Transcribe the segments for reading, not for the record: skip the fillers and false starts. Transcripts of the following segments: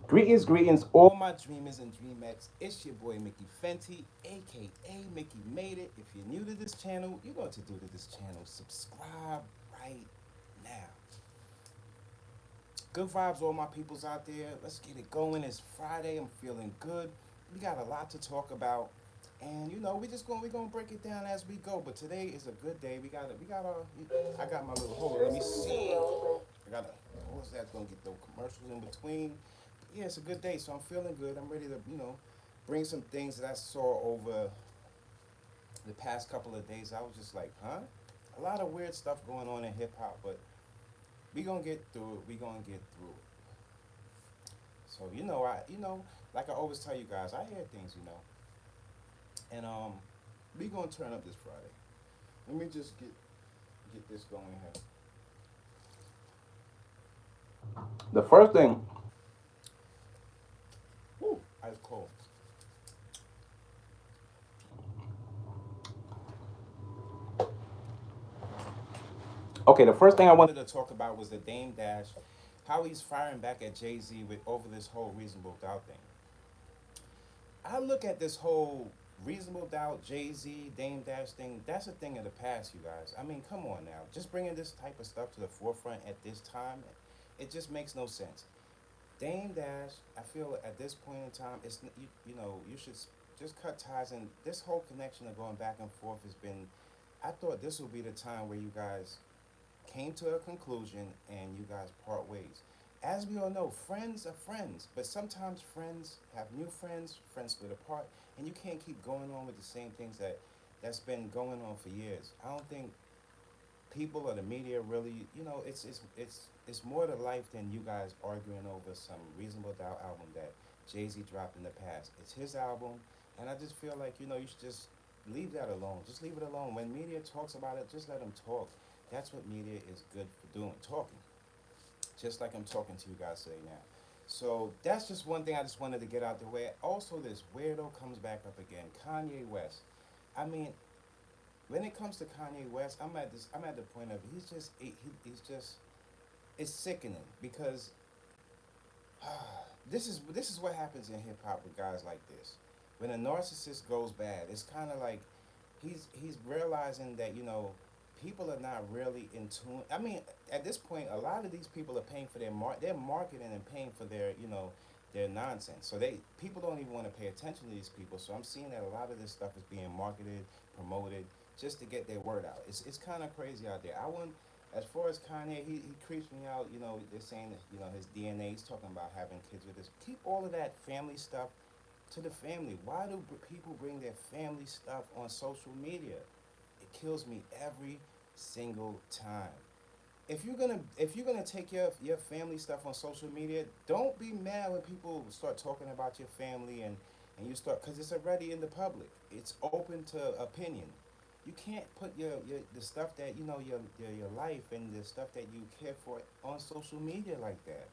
Greetings, all my dreamers and dreamettes. It's your boy Mickey Fenty, aka Mickey Made It. If you're new to this channel, you know what to do to this channel. Subscribe right now. Good vibes, all my peoples out there. Let's get it going. It's Friday. I'm feeling good. We got a lot to talk about, and we're gonna break it down as we go. But today is a good day. I got my little hold on. Let me see. I got a pause that's gonna get the commercials in between. Yeah, it's a good day, so I'm feeling good. I'm ready to, bring some things that I saw over the past couple of days. I was just like, huh? A lot of weird stuff going on in hip hop, but we gonna get through it. We gonna get through it. So like I always tell you guys, I hear things, and we gonna turn up this Friday. Let me just get this going here. The first thing, whew, ice cold. Okay, the first thing I wanted to talk about was the Dame Dash, how he's firing back at Jay Z with over this whole reasonable doubt thing. I look at this whole reasonable doubt Jay Z Dame Dash thing. That's a thing of the past, you guys. I mean, come on now. Just bringing this type of stuff to the forefront at this time, it just makes no sense. Dame Dash, I feel at this point in time, you should just cut ties. And this whole connection of going back and forth has been. I thought this would be the time where you guys came to a conclusion and you guys part ways. As we all know, friends are friends, but sometimes friends have new friends, friends split apart, and you can't keep going on with the same things that's been going on for years. I don't think people or the media really, it's more to life than you guys arguing over some Reasonable Doubt album that Jay Z dropped in the past. It's his album, and I just feel like you should just leave that alone. Just leave it alone. When media talks about it, just let them talk. That's what media is good for doing, talking. Just like I'm talking to you guys today now. So that's just one thing I just wanted to get out the way. Also, this weirdo comes back up again, Kanye West. I mean, when it comes to Kanye West, I'm at the point of he's just it's sickening because this is what happens in hip hop with guys like this. When a narcissist goes bad, it's kind of like he's realizing that people are not really in tune. I mean, at this point, a lot of these people are paying for their marketing and paying for their nonsense. So people don't even want to pay attention to these people. So I'm seeing that a lot of this stuff is being marketed, promoted, just to get their word out. It's kind of crazy out there. I want As far as Kanye, he creeps me out. They're saying that his DNA. He's talking about having kids with this. Keep all of that family stuff to the family. Why do people bring their family stuff on social media? It kills me every single time. If you're gonna take your family stuff on social media, don't be mad when people start talking about your family and you start, because it's already in the public. It's open to opinion. You can't put your the stuff that your life and the stuff that you care for on social media like that.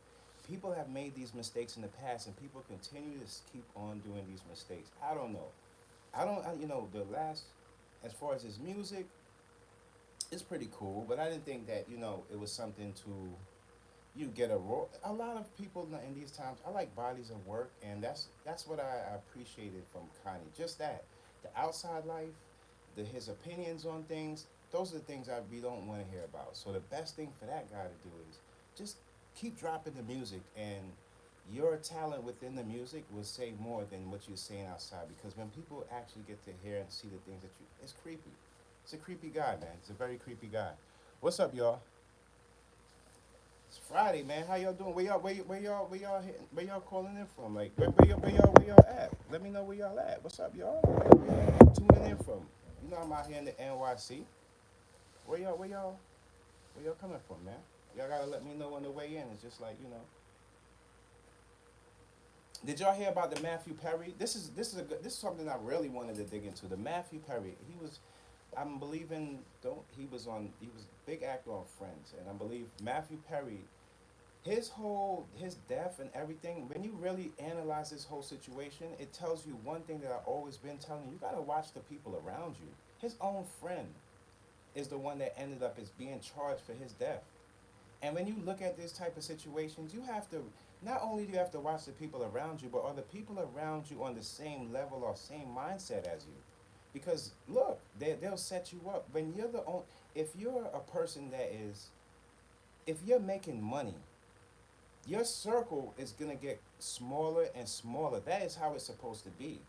People have made these mistakes in the past, and people continue to keep on doing these mistakes. I don't know. I don't. I, you know, the last, as far as his music, it's pretty cool, but I didn't think that it was something to you get a role. A lot of people in these times, I like bodies of work, and that's what I appreciated from Kanye. Just that, the outside life, his opinions on things. Those are the things we don't want to hear about. So the best thing for that guy to do is just keep dropping the music, and your talent within the music will say more than what you're saying outside. Because when people actually get to hear and see the things it's creepy. It's a creepy guy, man. It's a very creepy guy. What's up, y'all? It's Friday, man. How y'all doing? Where y'all calling in from? Like, where y'all at? Let me know where y'all at. What's up, y'all? Where y'all tuning in from? I'm out here in the NYC. Where y'all coming from, man? Y'all gotta let me know on the way in. It's just like. Did y'all hear about the Matthew Perry? This is something I really wanted to dig into. The Matthew Perry. I'm believing don't he was a big actor on Friends, and I believe Matthew Perry, his death and everything. When you really analyze this whole situation, it tells you one thing that I've always been telling you. You gotta watch the people around you. His own friend is the one that ended up as being charged for his death. And when you look at this type of situations, you have to not only do you have to watch the people around you, but are the people around you on the same level or same mindset as you? Because look, they'll set you up when you're the only. If you're a person that is, if you're making money, your circle is gonna get smaller and smaller. That is how it's supposed to be.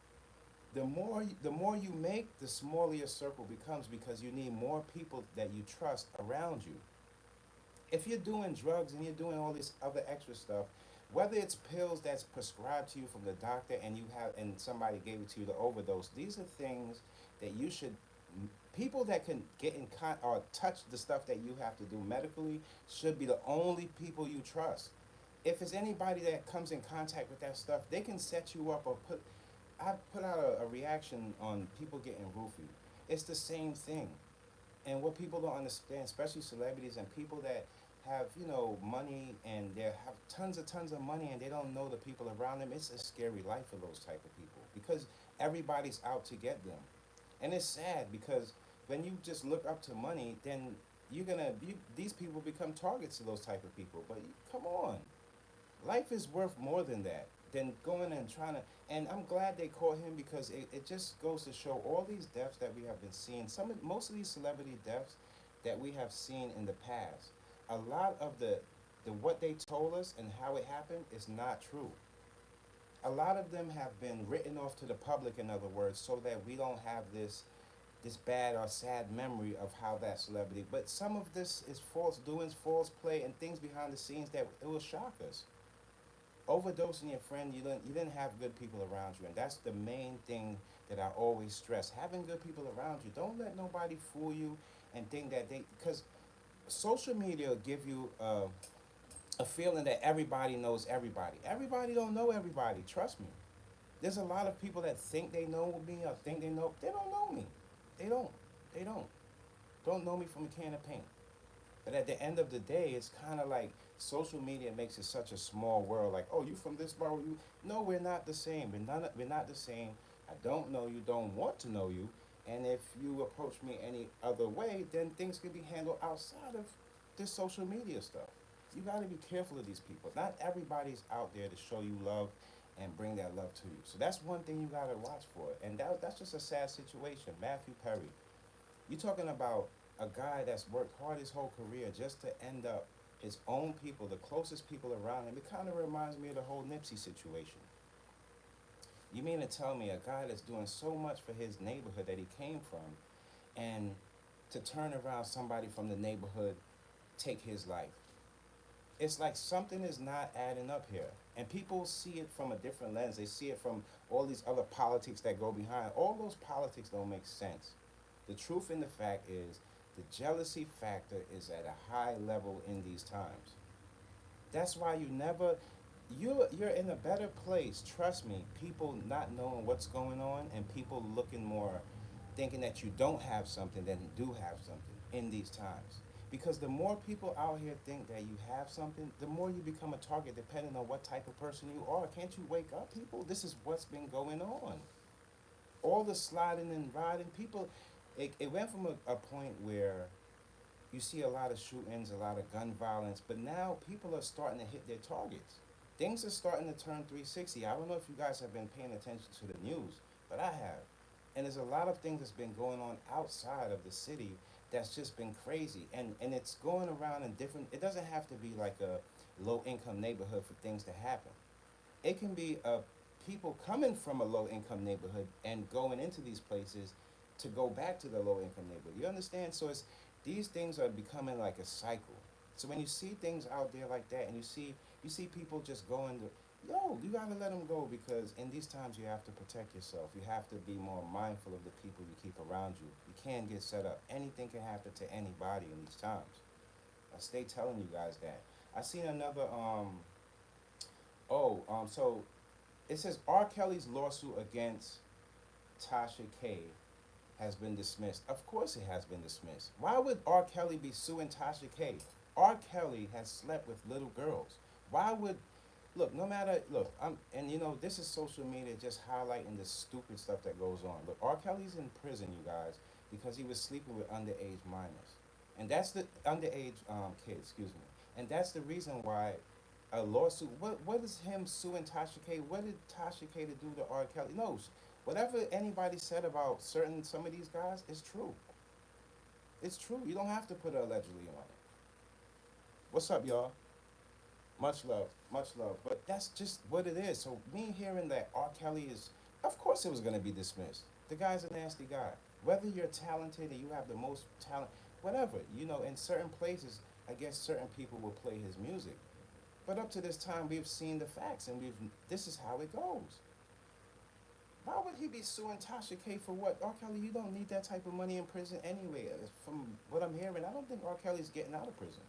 The more you make, the smaller your circle becomes because you need more people that you trust around you. If you're doing drugs and you're doing all this other extra stuff, whether it's pills that's prescribed to you from the doctor and you have and somebody gave it to you to overdose, these are things that you should people that can get in or touch the stuff that you have to do medically should be the only people you trust. If it's anybody that comes in contact with that stuff, they can set you up or put. I put out a reaction on people getting roofied. It's the same thing. And what people don't understand, especially celebrities and people that have, money and they have tons of money and they don't know the people around them, it's a scary life for those type of people because everybody's out to get them. And it's sad because when you just look up to money, then these people become targets to those type of people. But come on, life is worth more than that. Than going and trying to, and I'm glad they caught him because it just goes to show all these deaths that we have been seeing. Most of these celebrity deaths that we have seen in the past, a lot of the what they told us and how it happened is not true. A lot of them have been written off to the public, in other words, so that we don't have this bad or sad memory of how that celebrity. But some of this is false doings, false play, and things behind the scenes that it will shock us. Overdosing your friend, you didn't have good people around you, and that's the main thing that I always stress. Having good people around you. Don't let nobody fool you and think that because social media will give you a feeling that everybody knows everybody. Everybody don't know everybody. Trust me. There's a lot of people that think they know me or think they know. They don't know me. They don't. They don't. Don't know me from a can of paint. But at the end of the day, it's kind of like social media makes it such a small world. Like, oh, you from this borough? You no, we're not the same. We're not the same. I don't know you. Don't want to know you. And if you approach me any other way, then things can be handled outside of this social media stuff. You got to be careful of these people. Not everybody's out there to show you love and bring that love to you. So that's one thing you got to watch for. And that's just a sad situation. Matthew Perry. You're talking about a guy that's worked hard his whole career just to end up his own people, the closest people around him. It kind of reminds me of the whole Nipsey situation. You mean to tell me a guy that's doing so much for his neighborhood that he came from, and to turn around somebody from the neighborhood take his life? It's like something is not adding up here. And people see it from a different lens. They see it from all these other politics that go behind. All those politics don't make sense. The truth in the fact is the jealousy factor is at a high level in these times. That's why you're in a better place. Trust me. People not knowing what's going on and people looking more, thinking that you don't have something than you do have something in these times. Because the more people out here think that you have something, the more you become a target depending on what type of person you are. Can't you wake up, people? This is what's been going on. All the sliding and riding, people, it went from a point where you see a lot of shootings, a lot of gun violence, but now people are starting to hit their targets. Things are starting to turn 360. I don't know if you guys have been paying attention to the news, but I have. And there's a lot of things that's been going on outside of the city that's just been crazy. And it's going around in different, it doesn't have to be like a low income neighborhood for things to happen. It can be people coming from a low income neighborhood and going into these places to go back to the low income neighborhood. You understand? So it's these things are becoming like a cycle. So when you see things out there like that, and you see people just going to, yo, you gotta let them go because in these times you have to protect yourself. You have to be more mindful of the people you keep around you. You can't get set up. Anything can happen to anybody in these times. I stay telling you guys that. I seen another so it says R. Kelly's lawsuit against Tasha K has been dismissed. Of course it has been dismissed. Why would R. Kelly be suing Tasha K? R. Kelly has slept with little girls. Why would no matter and this is social media just highlighting the stupid stuff that goes on. Look, R. Kelly's in prison, you guys, because he was sleeping with underage minors. And that's the underage kids, excuse me. And that's the reason why a lawsuit. What is him suing Tasha K? What did Tasha K to do to R. Kelly? No, whatever anybody said about some of these guys is true. It's true. You don't have to put a allegedly on it. What's up, y'all? Much love, much love. But that's just what it is. So me hearing that R. Kelly is, of course, it was gonna be dismissed. The guy's a nasty guy. Whether you're talented or you have the most talent, whatever, in certain places, I guess certain people will play his music. But up to this time, we've seen the facts, and this is how it goes. Why would he be suing Tasha K for what? R. Kelly, you don't need that type of money in prison anyway. From what I'm hearing, I don't think R. Kelly's getting out of prison.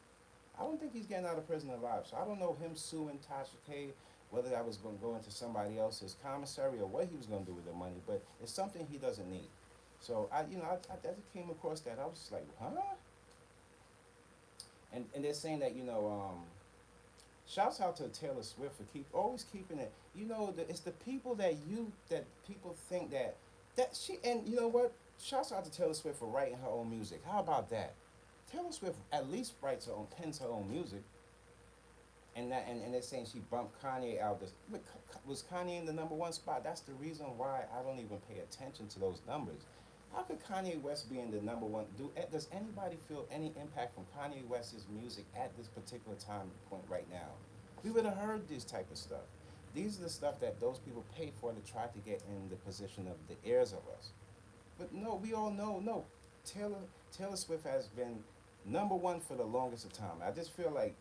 I don't think he's getting out of prison alive. So I don't know him suing Tasha K, whether that was going to go into somebody else's commissary or what he was going to do with the money. But it's something he doesn't need. So I came across that. I was just like, huh? And they're saying that shouts out to Taylor Swift for always keeping it. It's the people that people think that she, and you know what? Shouts out to Taylor Swift for writing her own music. How about that? Taylor Swift at least pens her own music. And they're saying she bumped Kanye out. Was Kanye in the number one spot? That's the reason why I don't even pay attention to those numbers. How could Kanye West be in the number one? Does anybody feel any impact from Kanye West's music at this particular time point right now? We would have heard this type of stuff. These are the stuff that those people pay for to try to get in the position of the heirs of us. But no, we all know, no. Taylor Swift has been number one for the longest of time. I just feel like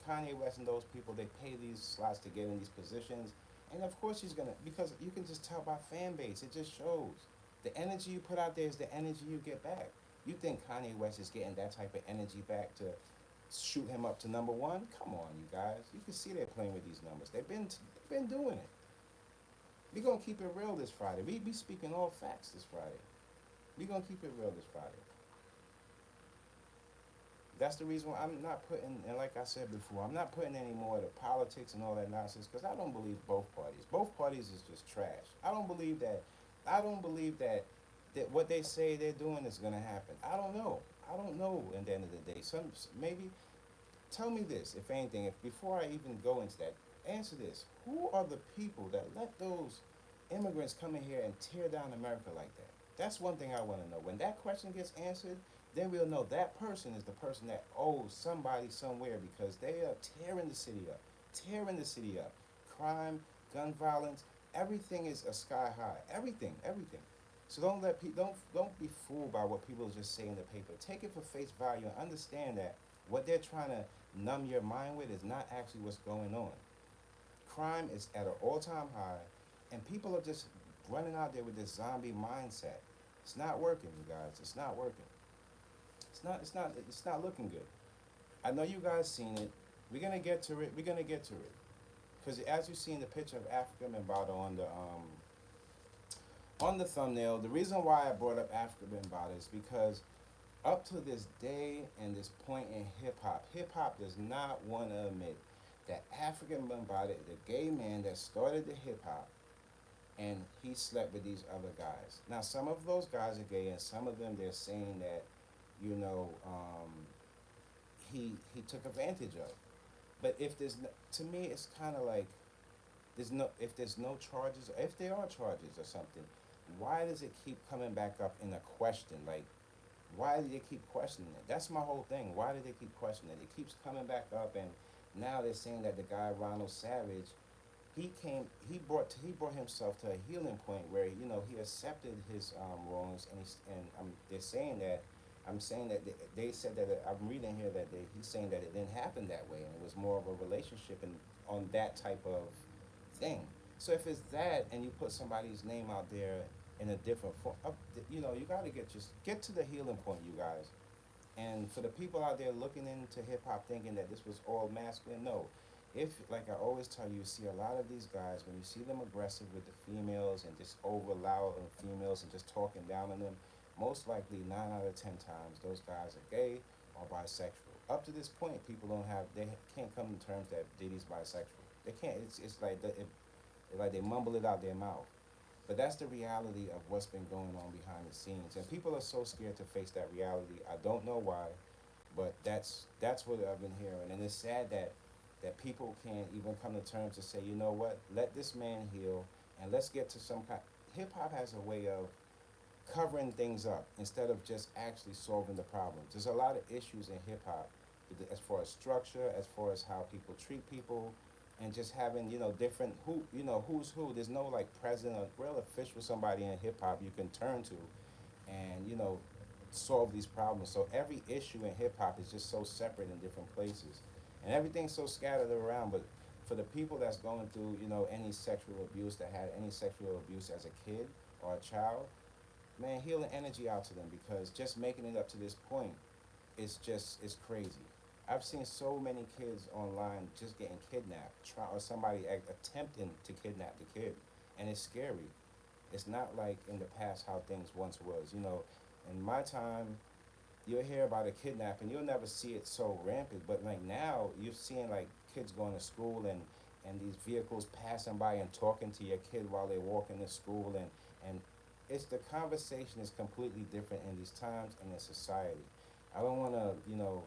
Kanye West and those people, they pay these slots to get in these positions. And of course he's gonna, because you can just tell by fan base, it just shows. The energy you put out there is the energy you get back. You think Kanye West is getting that type of energy back to shoot him up to number one? Come on, you guys. You can see they're playing with these numbers. They've been doing it. We're gonna keep it real this Friday. We be speaking all facts this Friday. We're gonna keep it real this Friday. That's the reason why I'm not putting, and like I said before, I'm not putting any more of the politics and all that nonsense because I don't believe both parties. Both parties is just trash. I don't believe that. I don't believe that what they say they're doing is gonna happen. I don't know. I don't know. At the end of the day, maybe tell me this, if anything, if before I even go into that, answer this: who are the people that let those immigrants come in here and tear down America like that? That's one thing I want to know. When that question gets answered, then we'll know that person is the person that owes somebody somewhere because they are tearing the city up, tearing the city up. Crime, gun violence, everything is a sky high. Everything, everything. So don't be fooled by what people just say in the paper. Take it for face value and understand that what they're trying to numb your mind with is not actually what's going on. Crime is at an all-time high, and people are just running out there with this zombie mindset. It's not working, you guys. It's not working. It's not looking good. I know you guys seen it. We're gonna get to it. We're gonna get to it. Because as you seen the picture of Africa Mbata on the thumbnail, the reason why I brought up Africa Mbata is because up to this day and this point in hip hop does not want to admit that African Mbata, the gay man that started the hip hop, and he slept with these other guys. Now, some of those guys are gay, and some of them they're saying that, you know, he took advantage of. But if there's, to me, it's kind of like if there's no charges, if there are charges or something, why does it keep coming back up in a question? Like, why do they keep questioning it? That's my whole thing. Why do they keep questioning it? It keeps coming back up, and now they're saying that the guy Ronald Savage, he brought himself to a healing point where he accepted his wrongs, and they're saying that. I'm saying that they said that I'm reading here that he's saying that it didn't happen that way, and it was more of a relationship and on that type of thing. So if it's that, and you put somebody's name out there in a different form, you got to get to the healing point, you guys. And for the people out there looking into hip hop thinking that this was all masculine, no. If, like I always tell you, see a lot of these guys, when you see them aggressive with the females and just over loud on females and just talking down on them, most likely 9 out of 10 times those guys are gay or bisexual. Up to this point, they can't come to terms that Diddy's bisexual. They can't. It's like they mumble it out their mouth. But that's the reality of what's been going on behind the scenes, and people are so scared to face that reality. I don't know why, but that's what I've been hearing, and it's sad that that people can't even come to terms to say, you know what, let this man heal and let's get to some kind. Hip hop has a way of covering things up instead of just actually solving the problems. There's a lot of issues in hip hop as far as structure, as far as how people treat people, and just having different who's who. There's no like president or real official somebody in hip hop you can turn to, and solve these problems. So every issue in hip hop is just so separate in different places, and everything's so scattered around. But for the people that's going through any sexual abuse, that had any sexual abuse as a kid or a child, man, healing energy out to them, because just making it up to this point is crazy. I've seen so many kids online just getting kidnapped, or somebody attempting to kidnap the kid, and it's scary. It's not like in the past how things once was. In my time, you'll hear about a kidnapping, you'll never see it so rampant. But like now, you're seeing like kids going to school, and these vehicles passing by and talking to your kid while they're walking to school, and it's the conversation is completely different in these times and in society. I don't want to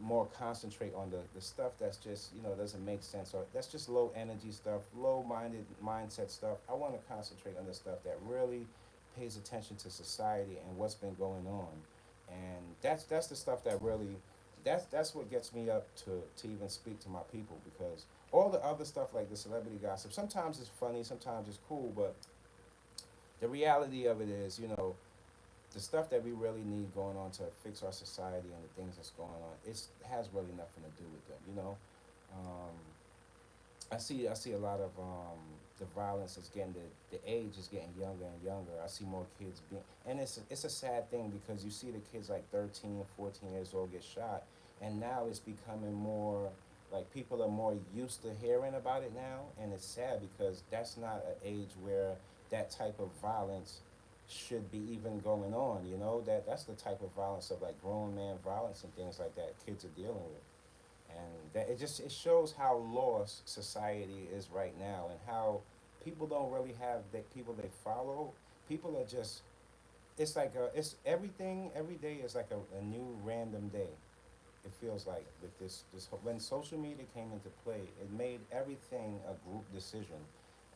more concentrate on the stuff that's just doesn't make sense, or that's just low energy stuff, low minded mindset stuff. I want to concentrate on the stuff that really pays attention to society and what's been going on, and that's the stuff that really that's what gets me up to even speak to my people, because all the other stuff like the celebrity gossip, sometimes it's funny, sometimes it's cool, but the reality of it is, the stuff that we really need going on to fix our society and the things that's going on, it has really nothing to do with them. Um, I see a lot of the violence is getting the age is getting younger and younger. I see more kids being, and it's a sad thing, because you see the kids like 13, 14 years old get shot, and now it's becoming more like people are more used to hearing about it now, and it's sad because that's not an age where that type of violence should be even going on. That's the type of violence of like grown man violence and things like that kids are dealing with, and that it shows how lost society is right now, and how people don't really have the people they follow. People are just, it's like it's everything every day is like a new random day. It feels like with when social media came into play, it made everything a group decision,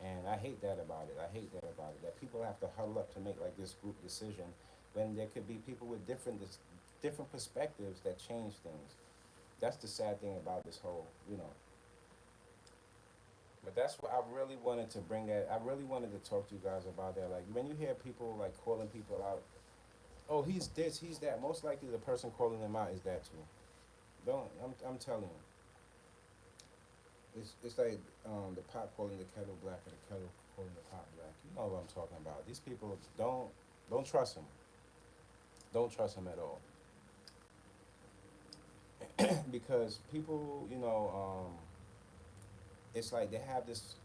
and I hate that about it. I hate that about it, that people have to huddle up to make like this group decision, when there could be people with different perspectives that change things. That's the sad thing about this whole. But that's what I really wanted to bring that. I really wanted to talk to you guys about that. Like when you hear people like calling people out, oh, he's this, he's that. Most likely the person calling them out is that too. Don't. I'm telling you. It's like the pot calling the kettle black, and the kettle calling the pot black. You know what I'm talking about. These people don't trust them. Don't trust them at all. Because people, it's like they have this.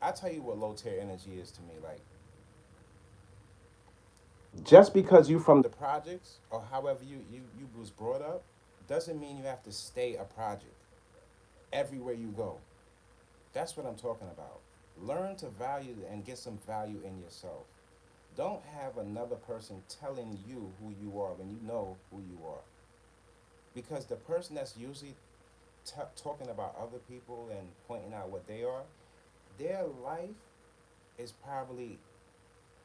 I tell you what low tier energy is to me. Like just because you from the projects, or however you was brought up, doesn't mean you have to stay a project everywhere you go. That's what I'm talking about. Learn to value and get some value in yourself. Don't have another person telling you who you are when you know who you are. Because the person that's usually talking about other people and pointing out what they are, their life is probably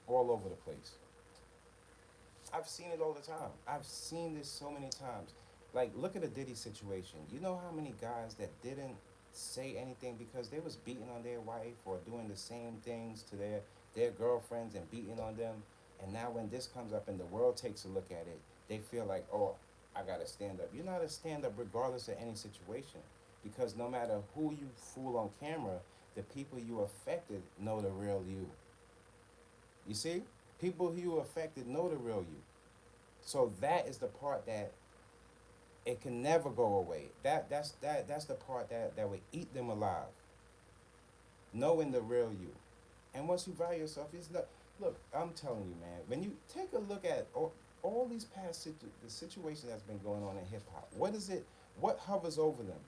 all over the place. I've seen it all the time. I've seen this so many times. Like, look at the Diddy situation. You know how many guys that didn't say anything because they was beating on their wife or doing the same things to their girlfriends and beating on them, and now when this comes up and the world takes a look at it, they feel like, oh, I gotta stand up. You're not a stand up regardless of any situation, because no matter who you fool on camera, the people you affected know the real you. You see? People who you affected know the real you. So that is the part that it can never go away. That's the part that would eat them alive. Knowing the real you. And once you value yourself, it's not. Look, I'm telling you, man. When you take a look at all these past the situation that's been going on in hip hop, what is it? What hovers over them?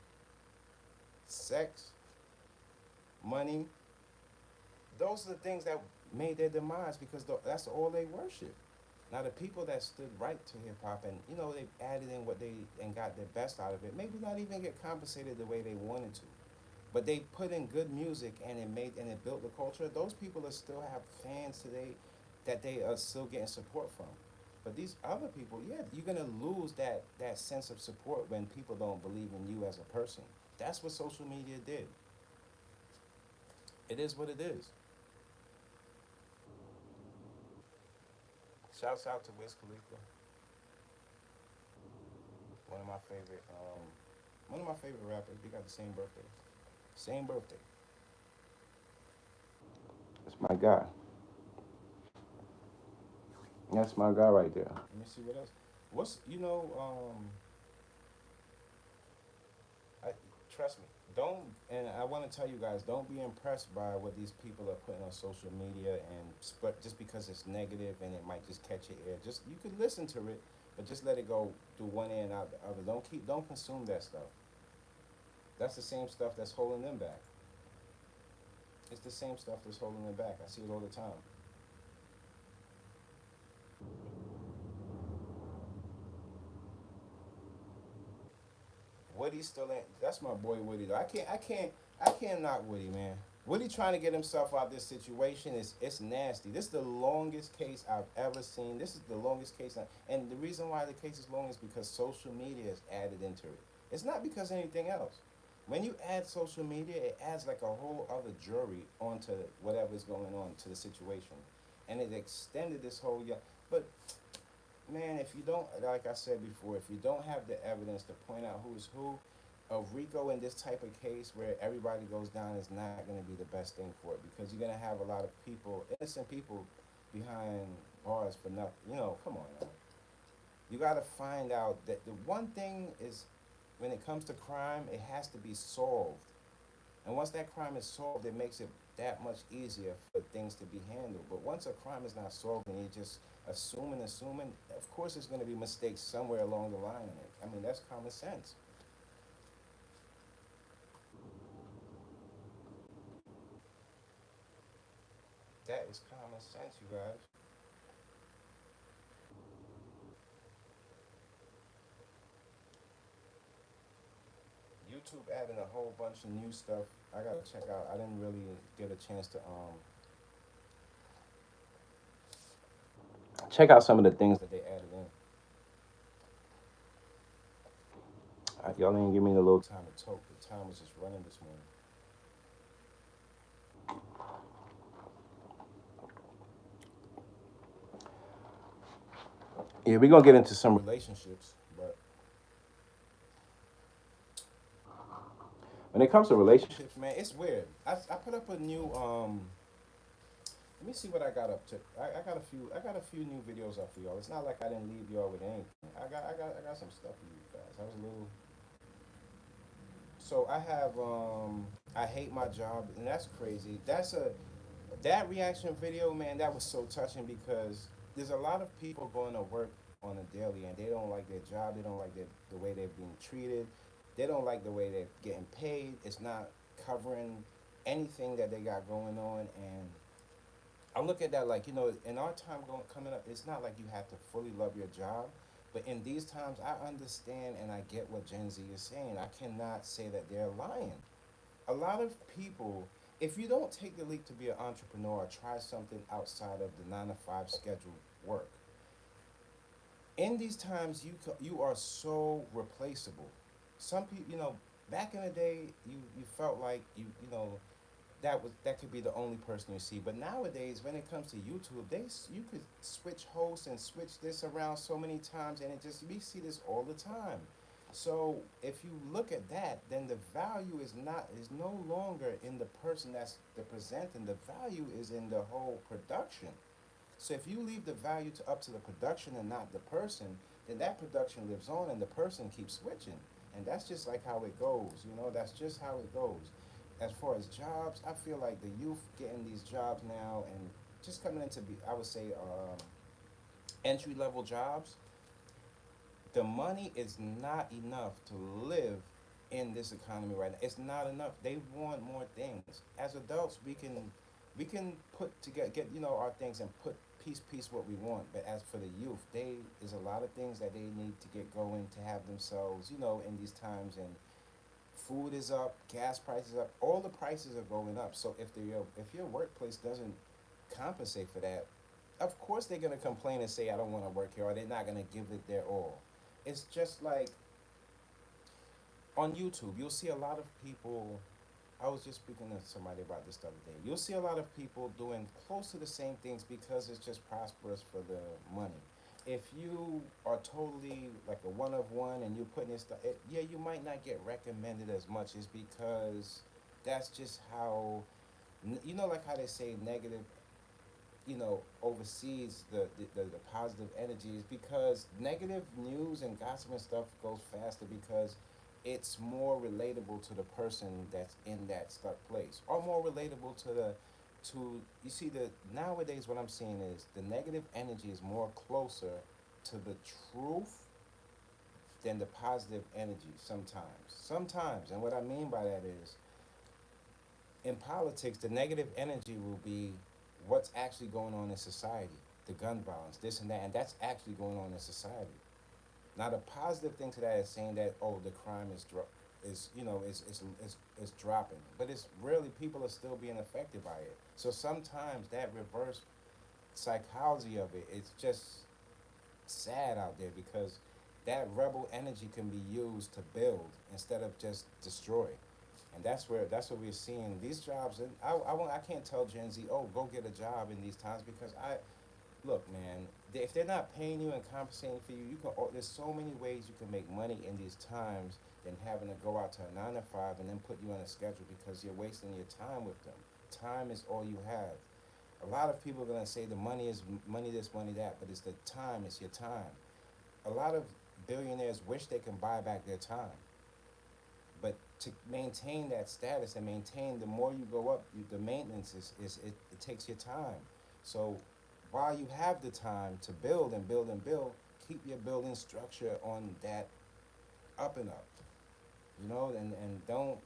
Sex, money. Those are the things that made their demise, because that's all they worship. Now the people that stood right to hip hop and they added in what they and got their best out of it, maybe not even get compensated the way they wanted to, but they put in good music and it built the culture. Those people are still have fans today that they are still getting support from. But these other people, yeah, you're gonna lose that sense of support when people don't believe in you as a person. That's what social media did. It is what it is. Shouts out to Wiz Khalifa, one of my favorite one of my favorite rappers. We got the same birthday. Same birthday. That's my guy. That's my guy right there. Let me see what else. What's I trust me. Don't and I want to tell you guys, don't be impressed by what these people are putting on social media and but just because it's negative and it might just catch your ear. Just you could listen to it, but just let it go through one ear and out the other. Don't consume that stuff. That's the same stuff that's holding them back. It's the same stuff that's holding them back. I see it all the time. Woody's still in. That's my boy Woody. Though. I can't knock Woody, man. Woody trying to get himself out of this situation is it's nasty. This is the longest case I've ever seen. This is the longest case, and the reason why the case is long is because social media is added into it. It's not because of anything else. When you add social media, it adds like a whole other jury onto whatever's going on to the situation, and it extended this whole yeah. But man, if you don't, like I said before, if you don't have the evidence to point out who's who, a RICO in this type of case where everybody goes down is not going to be the best thing for it because you're going to have a lot of people, innocent people, behind bars for nothing. Come on now. You got to find out that the one thing is when it comes to crime, it has to be solved. And once that crime is solved, it makes it that much easier for things to be handled. But once a crime is not solved and you're just assuming, of course there's going to be mistakes somewhere along the line in it. I mean, that's common sense. That is common sense, you guys. YouTube adding a whole bunch of new stuff. I gotta check out. I didn't really get a chance to check out some of the things that they added in. Y'all didn't give me the little time to talk. The time was just running this morning. Yeah, we're gonna get into some relationships, but when it comes to relationships, man, it's weird. I put up a new let me see what I got up to. I got a few new videos up for y'all. It's not like I didn't leave y'all with anything. I got some stuff for you guys. I was a little so I have I hate my job and that's crazy. That reaction video, man, that was so touching because there's a lot of people going to work on a daily and they don't like their job, they don't like the way they're being treated, they don't like the way they're getting paid. It's not covering anything that they got going on and I look at that like, in our time coming up, it's not like you have to fully love your job. But in these times, I understand and I get what Gen Z is saying. I cannot say that they're lying. A lot of people, if you don't take the leap to be an entrepreneur or try something outside of the 9 to 5 scheduled work, in these times you are so replaceable. Some people, back in the day, you felt like that could be the only person you see. But nowadays, when it comes to YouTube, you could switch hosts and switch this around so many times, and it just we see this all the time. So if you look at that, then the value is no longer in the person that's the presenting. The value is in the whole production. So if you leave the value up to the production and not the person, then that production lives on and the person keeps switching. And that's just like how it goes, that's just how it goes. As far as jobs, I feel like the youth getting these jobs now and just coming into, I would say, entry level jobs, the money is not enough to live in this economy right now. It's not enough. They want more things. As adults, we can put together get our things and put peace, what we want. But as for the youth, they is a lot of things that they need to get going to have themselves, in these times. And food is up, gas prices up, all the prices are going up. So if your workplace doesn't compensate for that, of course they're gonna complain and say I don't want to work here, or they're not gonna give it their all. It's just like on YouTube, you'll see a lot of people. I was just speaking to somebody about this the other day. You'll see a lot of people doing close to the same things because it's just prosperous for the money. If you are totally like a one of one and you're putting this stuff, yeah, you might not get recommended as much, is because that's just how, like how they say negative, oversees the positive energies, because negative news and gossip and stuff goes faster because it's more relatable to the person that's in that stuck place, or more relatable to you see, the nowadays what I'm seeing is the negative energy is more closer to the truth than the positive energy sometimes. And what I mean by that is, in politics, the negative energy will be what's actually going on in society, the gun violence, this and that, and that's actually going on in society. Now, the positive thing to that is saying that, oh, the crime is dropping, but it's really, people are still being affected by it. So sometimes that reverse psychology of it, it's just sad out there, because that rebel energy can be used to build instead of just destroy. And that's what we're seeing. These jobs, and I can't tell Gen Z, oh, go get a job in these times, because look, man, if they're not paying you and compensating for you, there's so many ways you can make money in these times than having to go out to a 9 to 5 and then put you on a schedule, because you're wasting your time with them. Time is all you have. A lot of people are gonna say the money is money this, money that, but it's the time. It's your time. A lot of billionaires wish they can buy back their time, but to maintain that status and maintain, the more you go up, the maintenance it takes your time. So while you have the time to build and build and build, keep your building structure on that up and up, and don't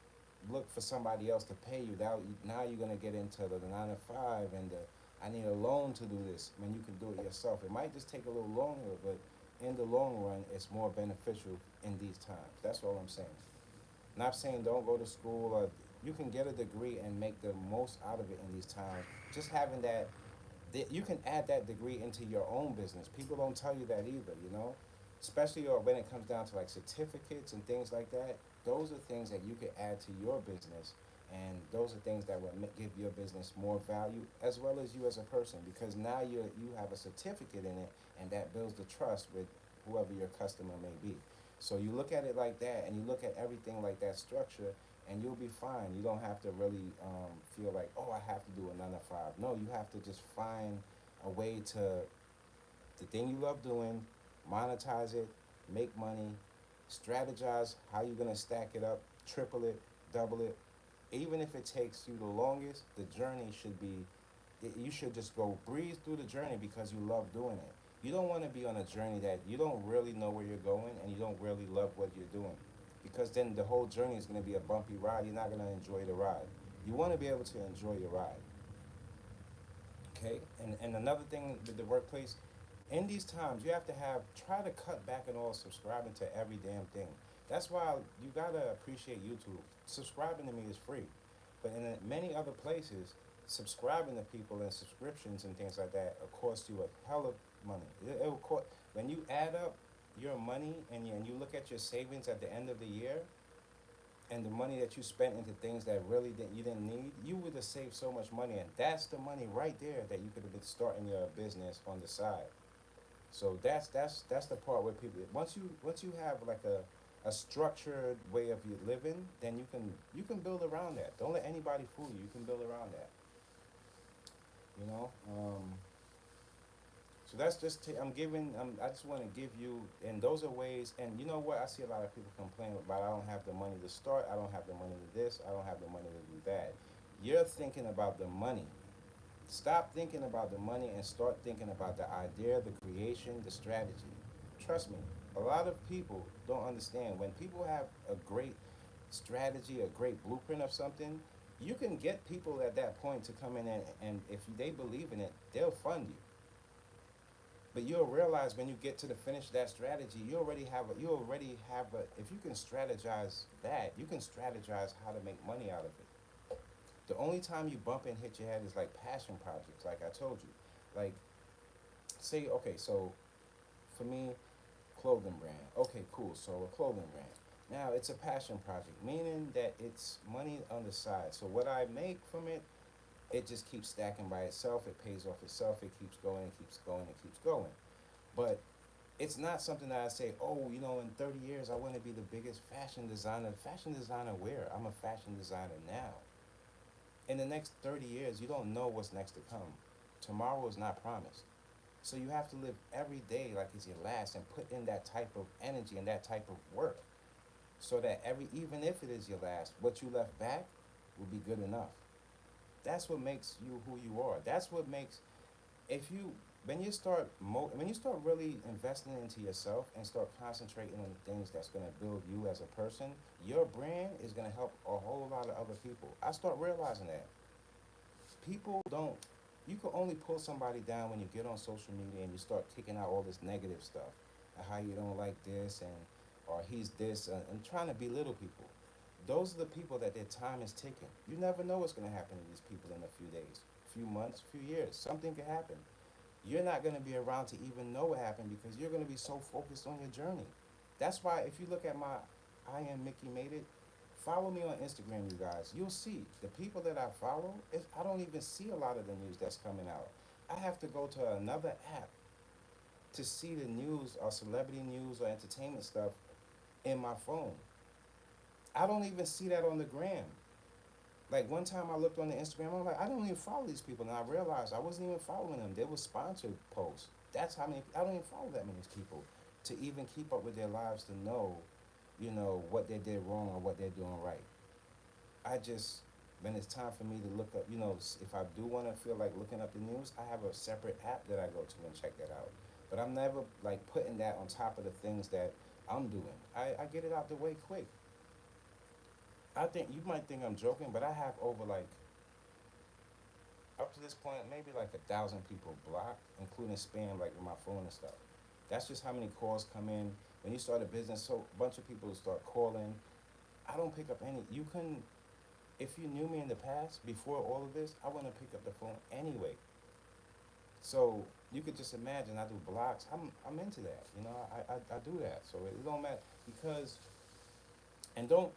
look for somebody else to pay you. Now you're gonna get into the 9 to 5 and I need a loan to do this when you can do it yourself. It might just take a little longer, but in the long run, it's more beneficial in these times. That's all I'm saying. Not saying don't go to school, or you can get a degree and make the most out of it in these times. Just having that, you can add that degree into your own business. People don't tell you that either. Especially when it comes down to like certificates and things like that. Those are things that you can add to your business, and those are things that will give your business more value, as well as you as a person, because now you have a certificate in it, and that builds the trust with whoever your customer may be. So you look at it like that, and you look at everything like that structure, and you'll be fine. You don't have to really feel like, oh, I have to do a 9 to 5. No, you have to just find a way to, the thing you love doing, monetize it, make money, strategize how you're going to stack it up, triple it, double it. Even if it takes you the longest, the journey should be, you should just go breeze through the journey because you love doing it. You don't want to be on a journey that you don't really know where you're going and you don't really love what you're doing, because then the whole journey is going to be a bumpy ride. You're not going to enjoy the ride. You want to be able to enjoy your ride. Okay? And another thing with the workplace, in these times, you have to try to cut back on all subscribing to every damn thing. That's why you gotta appreciate YouTube. Subscribing to me is free, but in many other places, subscribing to people and subscriptions and things like that will cost you a hell of money. It will cost, when you add up your money and you look at your savings at the end of the year, and the money that you spent into things that really you didn't need, you would have saved so much money, and that's the money right there that you could have been starting your business on the side. So that's the part where people, once you have like a structured way of you living, then you can build around that. Don't let anybody fool you. You can build around that. You know. So that's just I just want to give you, and those are ways. And you know what? I see a lot of people complain about, I don't have the money to start. I don't have the money to this. I don't have the money to do that. You're thinking about the money. Stop thinking about the money and start thinking about the idea, the creation, the strategy. Trust me, a lot of people don't understand. When people have a great strategy, a great blueprint of something, you can get people at that point to come in, and if they believe in it, they'll fund you. But you'll realize when you get to the finish of that strategy, you already have a if you can strategize that, you can strategize how to make money out of it. The only time you bump and hit your head is like passion projects, like I told you. Like, say, okay, so for me, clothing brand. Okay, cool. So a clothing brand. Now it's a passion project, meaning that it's money on the side. So what I make from it, it just keeps stacking by itself. It pays off itself. It keeps going. It keeps going. It keeps going. But it's not something that I say, oh, in 30 years I want to be the biggest fashion designer. Fashion designer where? I'm a fashion designer now. In the next 30 years, you don't know what's next to come. Tomorrow is not promised. So you have to live every day like it's your last and put in that type of energy and that type of work so that even if it is your last, what you left back will be good enough. That's what makes you who you are. That's what makes if you when you start really investing into yourself and start concentrating on the things that's going to build you as a person, your brand is going to help a whole lot of other people. I start realizing that people don't you can only pull somebody down when you get on social media and you start kicking out all this negative stuff and how you don't like this and or he's this and trying to belittle people. Those are the people that their time is ticking. You never know what's going to happen to these people in a few days, few months, few years. Something could happen. You're not going to be around to even know what happened because you're going to be so focused on your journey. That's why if you look at my I am Mickey Made It, follow me on Instagram, you guys. You'll see the people that I follow. I don't even see a lot of the news that's coming out. I have to go to another app to see the news or celebrity news or entertainment stuff in my phone. I don't even see that on the gram. Like one time I looked on the Instagram, I'm like, I don't even follow these people, and I realized I wasn't even following them. They were sponsored posts. That's how many. I don't even follow that many people to even keep up with their lives to know, what they did wrong or what they're doing right. I just when it's time for me to look up, if I do want to feel like looking up the news, I have a separate app that I go to and check that out. But I'm never like putting that on top of the things that I'm doing. I get it out the way quick. I think you might think I'm joking, but I have over like up to this point maybe like 1,000 people blocked, including spam like with my phone and stuff. That's just how many calls come in. When you start a business, so a bunch of people start calling. I don't pick up any. You can, if you knew me in the past before all of this, I wouldn't pick up the phone anyway. So you could just imagine I do blocks. I'm into that. I do that. So it don't matter because and don't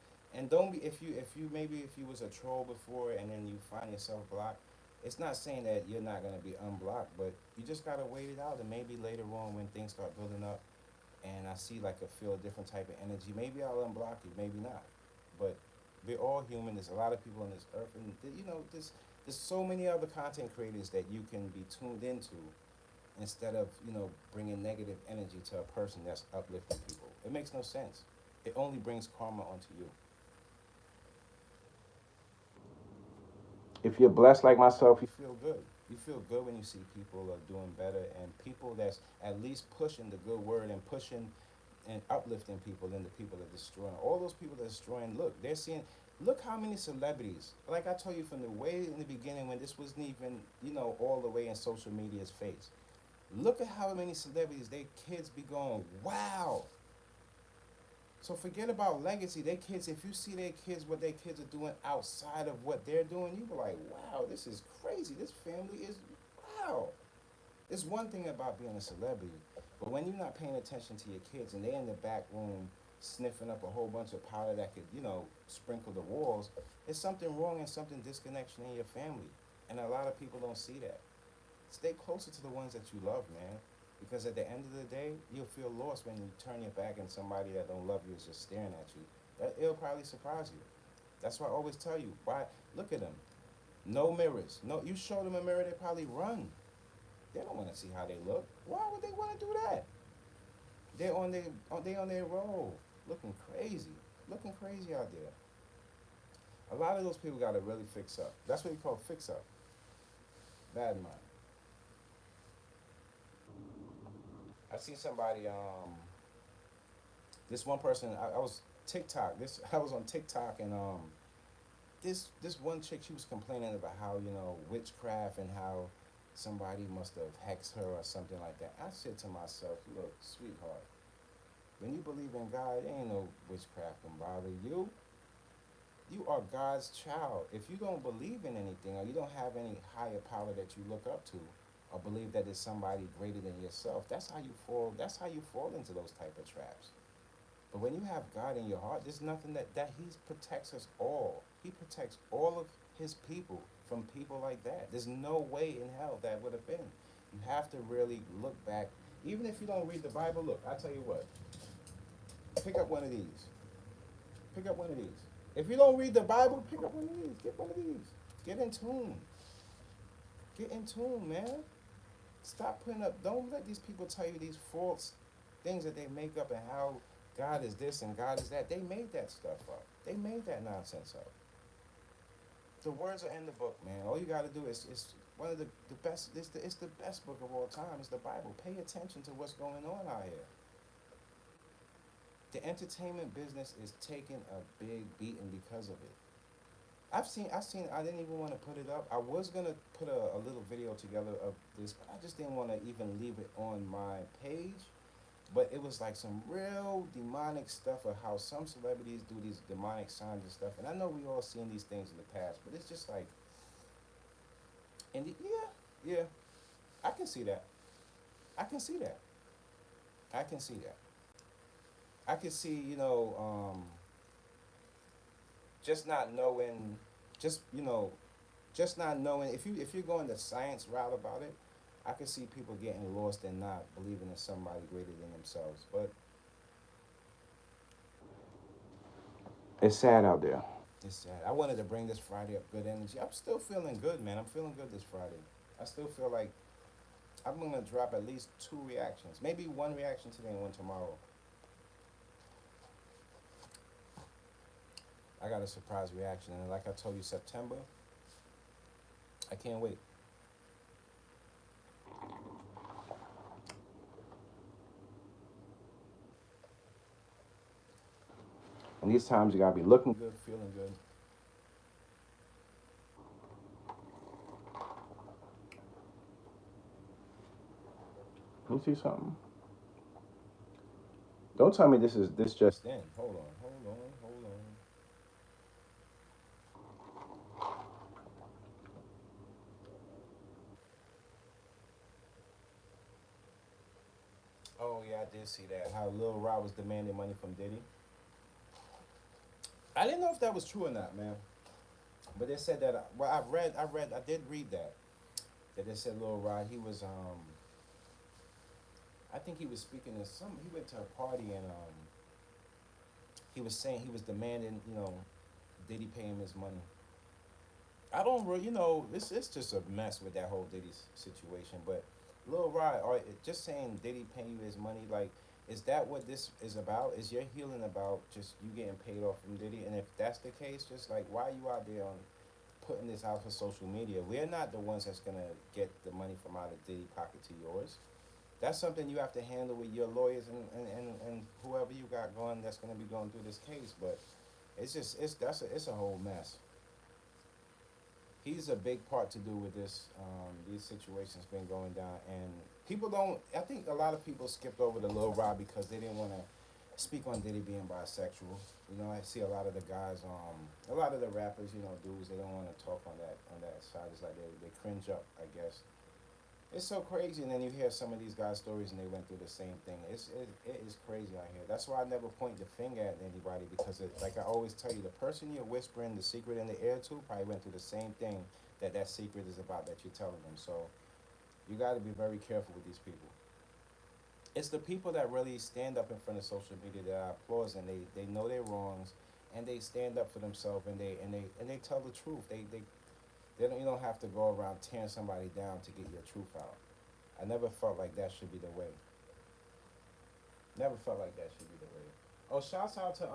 be if you was a troll before and then you find yourself blocked. It's not saying that you're not gonna be unblocked, but you just gotta wait it out and maybe later on when things start building up and I see like feel a different type of energy, maybe I'll unblock you, maybe not. But we're all human. There's a lot of people on this earth, and there's so many other content creators that you can be tuned into instead of bringing negative energy to a person that's uplifting people. It makes no sense. It only brings karma onto you. If you're blessed like myself, you feel good. You feel good when you see people are doing better and people that's at least pushing the good word and pushing and uplifting people than the people that are destroying. All those people that are destroying, look, they're seeing, look how many celebrities, like I told you from the way in the beginning when this wasn't even, all the way in social media's face. Look at how many celebrities, they kids be going, wow. So forget about legacy. Their kids, if you see their kids, what their kids are doing outside of what they're doing, you be like, wow, this is crazy. This family is, wow. It's one thing about being a celebrity, but when you're not paying attention to your kids and they're in the back room sniffing up a whole bunch of powder that could, sprinkle the walls, there's something wrong and something disconnection in your family. And a lot of people don't see that. Stay closer to the ones that you love, man. Because at the end of the day, you'll feel lost when you turn your back and somebody that don't love you is just staring at you. It'll probably surprise you. That's why I always tell you, why look at them. No mirrors. No, you show them a mirror, they probably run. They don't want to see how they look. Why would they want to do that? They on their roll, looking crazy, out there. A lot of those people got to really fix up. That's what you call fix up. Bad mind. I see somebody. This one person. I was TikTok. This I was on TikTok and this one chick. She was complaining about how witchcraft and how somebody must have hexed her or something like that. I said to myself, look, sweetheart, when you believe in God, ain't no witchcraft can bother you. You are God's child. If you don't believe in anything or you don't have any higher power that you look up to or believe that there's somebody greater than yourself, that's how you fall into those type of traps. But when you have God in your heart, there's nothing that He protects us all. He protects all of His people from people like that. There's no way in hell that would have been. You have to really look back. Even if you don't read the Bible, look, I tell you what, pick up one of these. Pick up one of these. If you don't read the Bible, pick up one of these. Get one of these. Get in tune. Get in tune, man. Stop putting up. Don't let these people tell you these false things that they make up and how God is this and God is that. They made that stuff up. They made that nonsense up. The words are in the book, man. All you got to do is one of the best. It's the best book of all time. It's the Bible. Pay attention to what's going on out here. The entertainment business is taking a big beating because of it. I didn't even want to put it up. I was gonna put a little video together of this, but I just didn't want to even leave it on my page. But it was like some real demonic stuff of how some celebrities do these demonic signs and stuff. And I know we all seen these things in the past, but it's just like, yeah, I can see that. I can see that. I can see that. I can see, just not knowing, just just not knowing. If you're going the science route about it, I can see people getting lost and not believing in somebody greater than themselves. But it's sad out there. It's sad. I wanted to bring this Friday up good energy. I'm still feeling good, man. I'm feeling good this Friday. I still feel like I'm gonna drop at least two reactions, maybe one reaction today and one tomorrow. I got a surprise reaction, and like I told you, September. I can't wait. And these times you gotta be looking good, feeling good. Let me see something. Don't tell me this just in. Hold on. Oh yeah, I did see that. How Lil Rod was demanding money from Diddy. I didn't know if that was true or not, man. But they said that. Well, I did read that. That they said Lil Rod, he was I think he was speaking to some. He went to a party and he was saying he was demanding, Diddy pay him his money. I don't really, it's just a mess with that whole Diddy situation. But Lil Rod, or just saying Diddy paying you his money, like, is that what this is about? Is your healing about just you getting paid off from Diddy? And if that's the case, just like why are you out there on putting this out for social media? We're not the ones that's gonna get the money from out of Diddy pocket to yours. That's something you have to handle with your lawyers and whoever you got going that's gonna be going through this case. But it's a whole mess. He's a big part to do with this. These situations been going down, and people don't. I think a lot of people skipped over the Lil Rod because they didn't want to speak on Diddy being bisexual. I see a lot of the guys, a lot of the rappers, dudes, they don't want to talk on that side. It's like they cringe up, I guess. It's so crazy, and then you hear some of these guys' stories, and they went through the same thing. It is crazy out here. That's why I never point the finger at anybody because, like I always tell you, the person you're whispering the secret in the air to probably went through the same thing that secret is about that you're telling them. So you got to be very careful with these people. It's the people that really stand up in front of social media that I applaud, and they know their wrongs, and they stand up for themselves, and they tell the truth. You don't have to go around tearing somebody down to get your truth out. I never felt like that should be the way. Never felt like that should be the way. Oh, shouts out to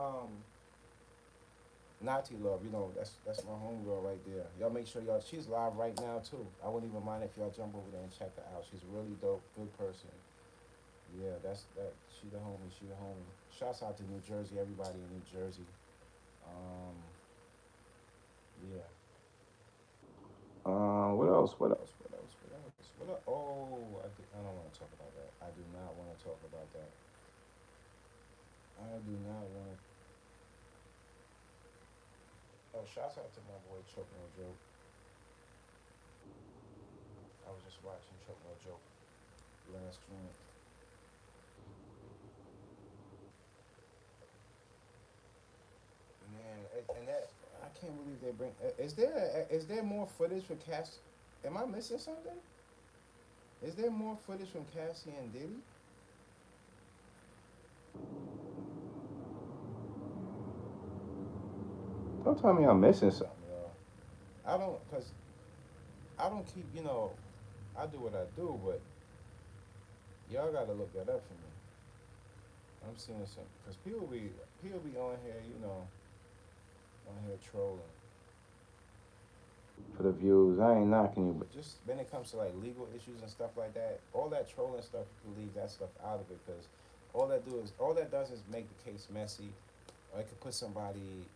Nati Love. That's my homegirl right there. Y'all make sure she's live right now too. I wouldn't even mind if y'all jump over there and check her out. She's really dope, good person. Yeah, that's that. She the homie. She the homie. Shouts out to New Jersey, everybody in New Jersey. Um, yeah. What else? What else? What else? What else? Oh, I don't want to talk about that. I do not want to talk about that. I do not want to. Oh, shouts out to my boy Choke No Joke. I was just watching Choke No Joke last stream. Man, and that I can't believe they bring. Is there more footage for Cass? Am I missing something? Is there more footage from Cassie and Diddy? Don't tell me I'm missing something, y'all. I don't, cause I don't keep, I do what I do, but y'all gotta look that up for me. I'm seeing some, cause people be on here, on here trolling for the views. I ain't knocking you, but just when it comes to like legal issues and stuff like that, all that trolling stuff, you can leave that stuff out of it, cause all that does is make the case messy, or it could put somebody,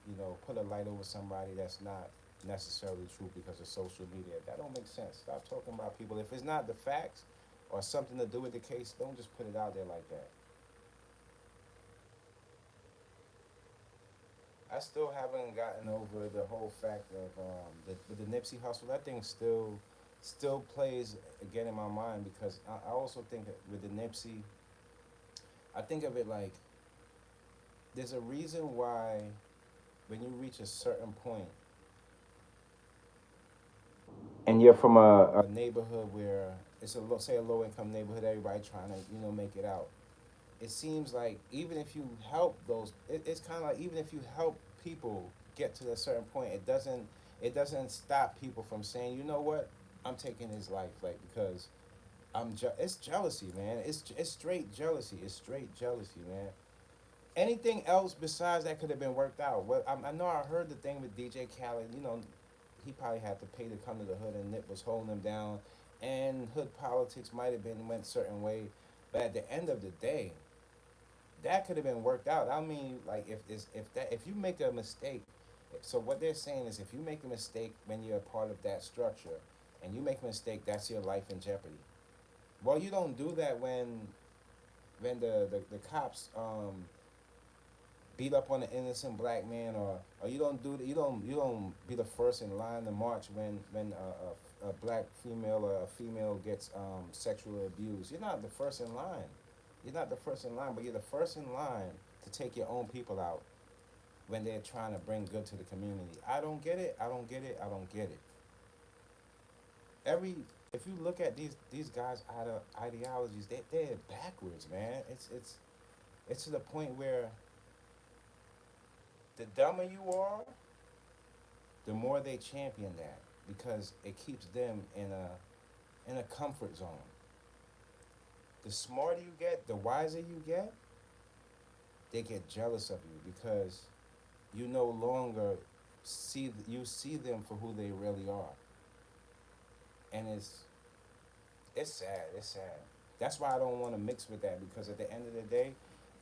put a light over somebody that's not necessarily true because of social media. That don't make sense. Stop talking about people. If it's not the facts or something to do with the case, don't just put it out there like that. I still haven't gotten over the whole fact of the Nipsey Hussle. That thing still plays again in my mind because I also think that with the Nipsey, I think of it like there's a reason why when you reach a certain point and you're from a neighborhood where it's say a low income neighborhood, everybody trying to make it out. It seems like even if you help it's kind of like even if you help people get to a certain point, it doesn't stop people from saying, you know what, I'm taking his life, like because it's jealousy, man. It's straight jealousy. It's straight jealousy, man. Anything else besides that could have been worked out. Well, I know I heard the thing with DJ Khaled. He probably had to pay to come to the hood, and Nip was holding him down, and hood politics might have been went a certain way, but at the end of the day, that could have been worked out. I mean, like if you make a mistake, so what they're saying is if you make a mistake when you're a part of that structure, and you make a mistake, that's your life in jeopardy. Well, you don't do that when the cops beat up on an innocent black man, or you don't be the first in line to march when a black female or a female gets sexually abused. You're not the first in line. You're not the first in line, but you're the first in line to take your own people out when they're trying to bring good to the community. I don't get it. I don't get it. I don't get it. Every If you look at these guys' ideologies, they're backwards, man. It's to the point where the dumber you are, the more they champion that because it keeps them in a comfort zone. The smarter you get, the wiser you get, they get jealous of you because you no longer see them for who they really are, and it's sad. It's sad. That's why I don't want to mix with that because at the end of the day,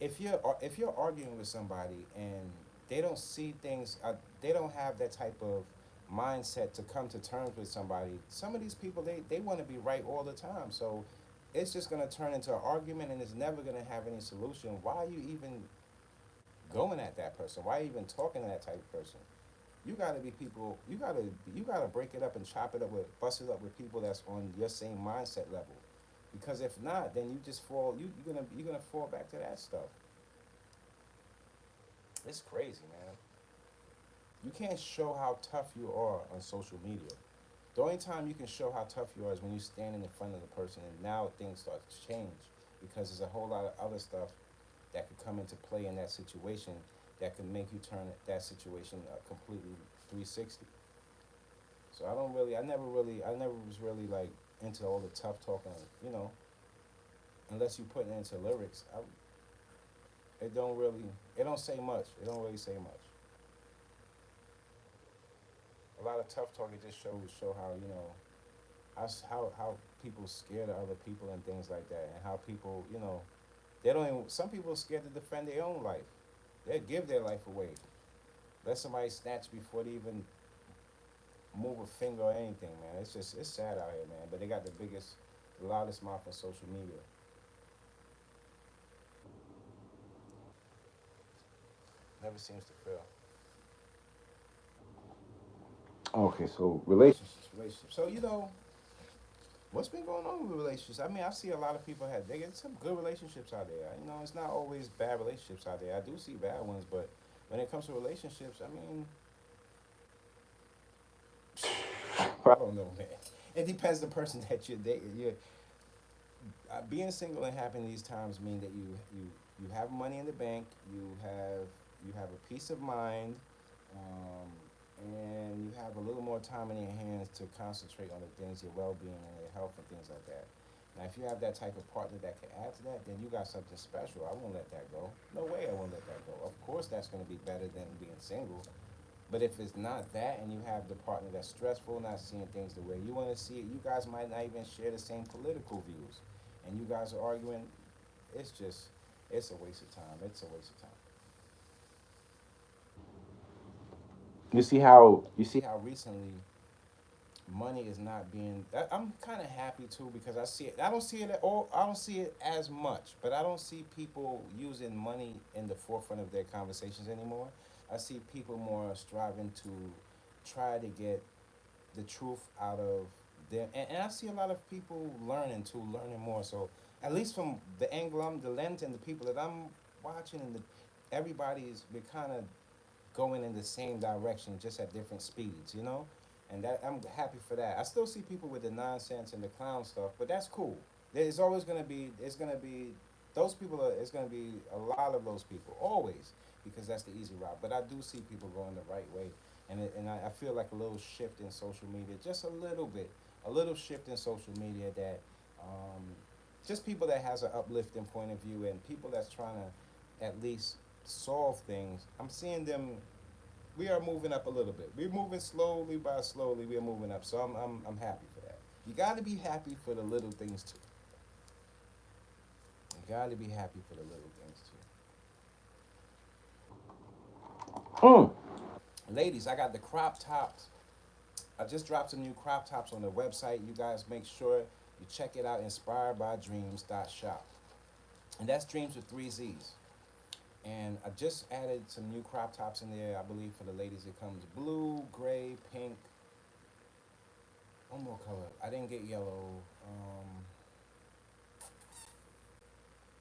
if you're arguing with somebody and they don't see things, they don't have that type of mindset to come to terms with somebody. Some of these people they want to be right all the time, so it's just gonna turn into an argument and it's never gonna have any solution. Why are you even going at that person? Why are you even talking to that type of person? You gotta be people. You gotta break it up and chop it up with bust it up with people that's on your same mindset level. Because if not, then you just fall. You're gonna fall back to that stuff. It's crazy, man. You can't show how tough you are on social media. The only time you can show how tough you are is when you're standing in front of the person, and now things start to change because there's a whole lot of other stuff that could come into play in that situation that could make you turn that situation completely 360. So I never was really like into all the tough talking, you know, unless you put it into lyrics. It don't say much. It don't really say much. A lot of tough talking just show how how people scared of other people and things like that, and how people they don't even. Some people are scared to defend their own life. They give their life away. Let somebody snatch before they even move a finger or anything, man. It's sad out here, man. But they got the biggest. loudest mouth on social media. Never seems to fail. Okay, so Relationships. So what's been going on with relationships? I mean, I see a lot of people have they get some good relationships out there. It's not always bad relationships out there. I do see bad ones, but when it comes to relationships, I mean, I don't know, man. It depends the person that you're dating. Being single and having these times mean that you have money in the bank, you have a peace of mind, um, and you have a little more time in your hands to concentrate on the things, your well-being and your health and things like that. Now, if you have that type of partner that can add to that, then you got something special. I won't let that go. No way I won't let that go. Of course, that's going to be better than being single. But if it's not that, and you have the partner that's stressful, not seeing things the way you want to see it, you guys might not even share the same political views, and you guys are arguing. It's just, it's a waste of time. It's a waste of time. You see how recently money is not being. I'm kind of happy too because I see it. I don't see it at all. I don't see it as much, but I don't see people using money in the forefront of their conversations anymore. I see people more striving to try to get the truth out of them, and I see a lot of people learning more. So at least from the angle, the lens, and the people that I'm watching, and everybody's we're kind of going in the same direction, just at different speeds, and that I'm happy for that. I still see people with the nonsense and the clown stuff, but that's cool. There's always gonna be those people. It's gonna be a lot of those people always because that's the easy route. But I do see people going the right way, and I feel like a little shift in social media, just a little bit, a little shift in social media that, um, just people that has an uplifting point of view and people that's trying to at least solve things. I'm seeing them. We are moving up a little bit. We're moving slowly by slowly. We're moving up. So I'm happy for that. You got to be happy for the little things too. You got to be happy for the little things mm, too. Ladies, I got the crop tops. I just dropped some new crop tops on the website. You guys make sure you check it out. Inspiredbydreams.shop, and that's dreams with three Z's. And I just added some new crop tops in there. I believe for the ladies, it comes blue, gray, pink, one more color. I didn't get yellow.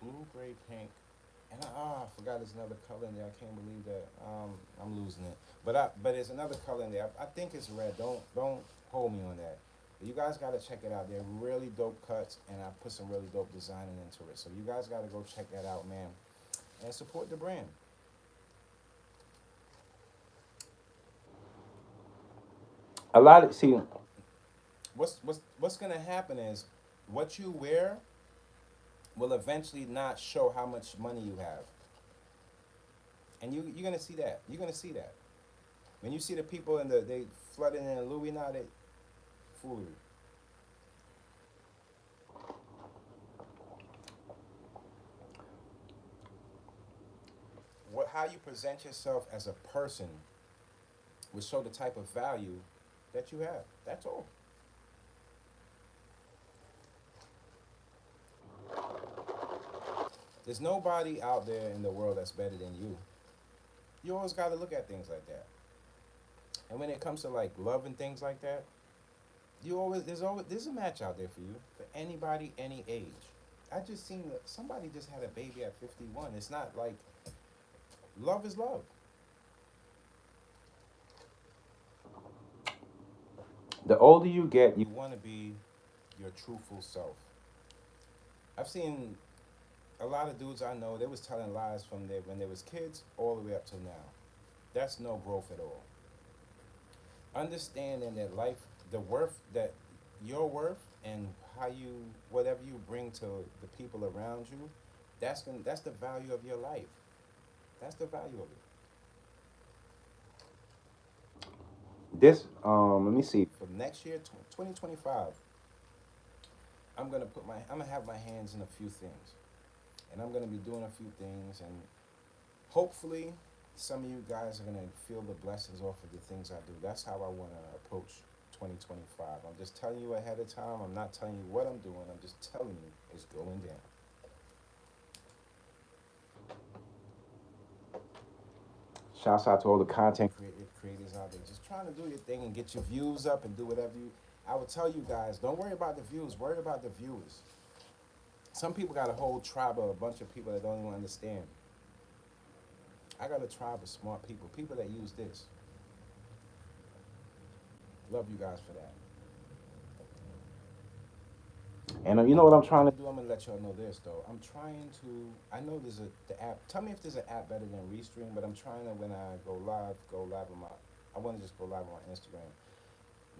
Blue, gray, pink, and I forgot there's another color in there. I can't believe that. I'm losing it. But there's another color in there. I think it's red. Don't hold me on that. But you guys gotta check it out. They're really dope cuts, and I put some really dope designing into it. So you guys gotta go check that out, man, and support the brand. a lot of see. What's gonna happen is what you wear will eventually not show how much money you have, and you're gonna see that. You're gonna see that when you see the people in they flooding in Louis now. They fool you. How you present yourself as a person will show the type of value that you have. That's all. There's nobody out there in the world that's better than you. You always got to look at things like that. And when it comes to like love and things like that, you always there's a match out there for you for anybody, any age. I just seen that somebody just had a baby at 51. It's not like love is love. The older you get, You want to be your truthful self. I've seen a lot of dudes I know. They was telling lies from their when they was kids all the way up till now. That's no growth at all. Understanding that life, the worth that your worth and how you whatever you bring to the people around you, that's the value of your life. That's the value of it. let me see. From next year, 2025, I'm gonna have my hands in a few things, and I'm gonna be doing a few things, and hopefully, some of you guys are gonna feel the blessings off of the things I do. That's how I wanna approach. 2025. I'm just telling you ahead of time. I'm not telling you what I'm doing. I'm just telling you it's going down. Shouts out to all the content. Creators out there just trying to do your thing and get your views up and do whatever you. I would tell you guys, don't worry about the views. Worry about the viewers. Some people got a whole tribe of a bunch of people that don't even understand. I got a tribe of smart people, people that use this. Love you guys for that. And you know what I'm trying to. I'm gonna let y'all know this though. I'm trying to. I know there's a the app. Tell me if there's an app better than Restream. But I'm trying to when I go live on my. I want to just go live on Instagram,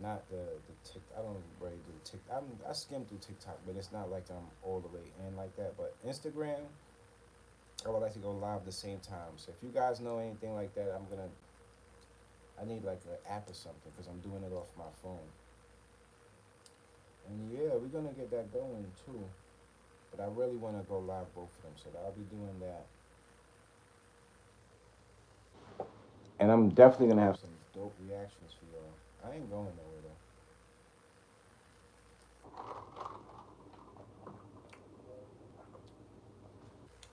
not the Tik. I don't really do Tik. I skim through TikTok, but it's not like I'm all the way in like that. But Instagram, I would like to go live the same time. So if you guys know anything like that, I'm gonna. I need like an app or something because I'm doing it off my phone. And yeah, we're gonna get that going too. But I really want to go live both of them, so I'll be doing that. And I'm definitely I gonna have have. some dope reactions for y'all. I ain't going nowhere though.